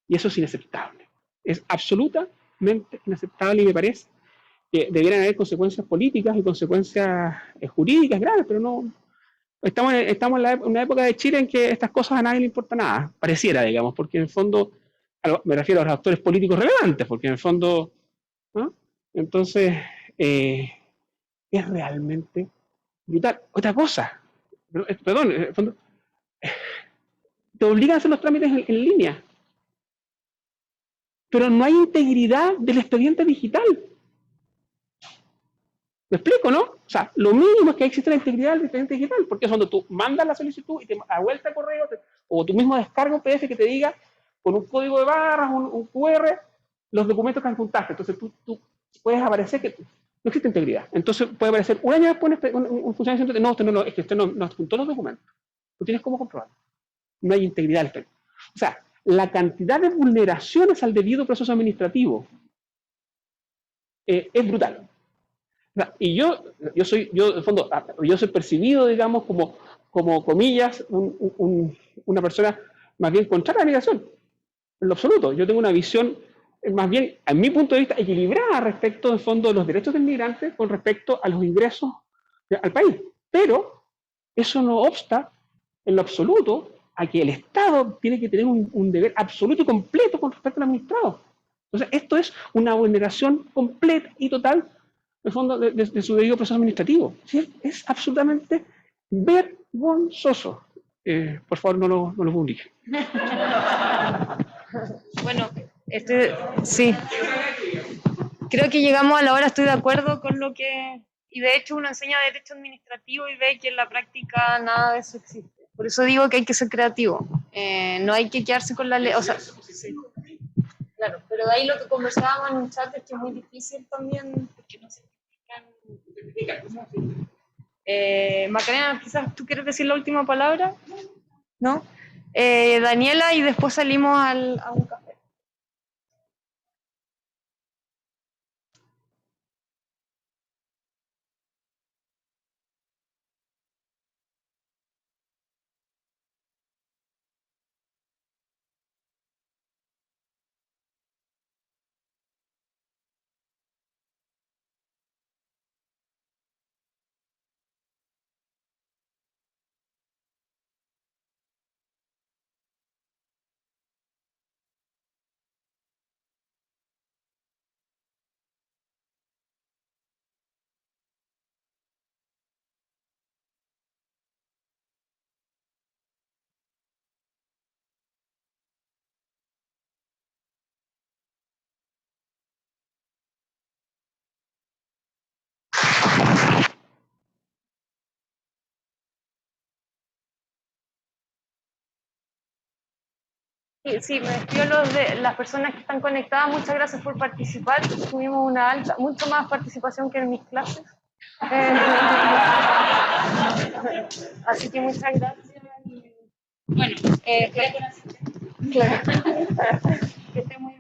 Speaker 2: Y eso es inaceptable. Es absolutamente inaceptable y me parece que debieran haber consecuencias políticas y consecuencias jurídicas graves, pero no. Estamos en una época de Chile en que estas cosas a nadie le importa nada, pareciera, digamos, porque en el fondo, me refiero a los actores políticos relevantes, porque en el fondo, ¿no? Entonces, es realmente brutal. Otra cosa, perdón, en el fondo, te obligan a hacer los trámites en línea, pero no hay integridad del expediente digital. ¿Me explico, no? O sea, lo mínimo es que existe la integridad del expediente digital, porque es cuando tú mandas la solicitud y te da vuelta el correo, o tú mismo descargas un PDF que te diga con un código de barras, un QR, los documentos que adjuntaste. Entonces tú puedes aparecer que no existe integridad. Entonces puede aparecer 1 año después un funcionario diciendo, no, es que usted no adjuntó los documentos. Tú tienes cómo comprobarlo. No hay integridad del expediente. O sea, la cantidad de vulneraciones al debido proceso administrativo es brutal. Y yo en el fondo, yo soy percibido, digamos, como comillas, una persona más bien contraria a la migración, en lo absoluto. Yo tengo una visión, más bien, a mi punto de vista, equilibrada respecto, en el fondo, de los derechos del migrante con respecto a los ingresos al país. Pero eso no obsta, en lo absoluto, a que el Estado tiene que tener un deber absoluto y completo con respecto al administrado. Entonces, esto es una vulneración completa y total, en el fondo, de su debido proceso administrativo. ¿Sí? Es absolutamente vergonzoso. Por favor, no lo publique.
Speaker 1: Bueno, sí. Creo que llegamos a la hora, estoy de acuerdo con lo que... Y de hecho uno enseña derecho administrativo y ve que en la práctica nada de eso existe. Por eso digo que hay que ser creativo. No hay que quedarse con la ley. O sea, sí. Claro, pero de ahí lo que conversábamos en un chat es que es muy difícil también, porque no se explican. Macarena, quizás tú quieres decir la última palabra, ¿no? Daniela, y después salimos a un café. Sí, me despido las personas que están conectadas. Muchas gracias por participar. Tuvimos mucho más participación que en mis clases. Así que muchas gracias. Bueno, claro. Que esté muy bien.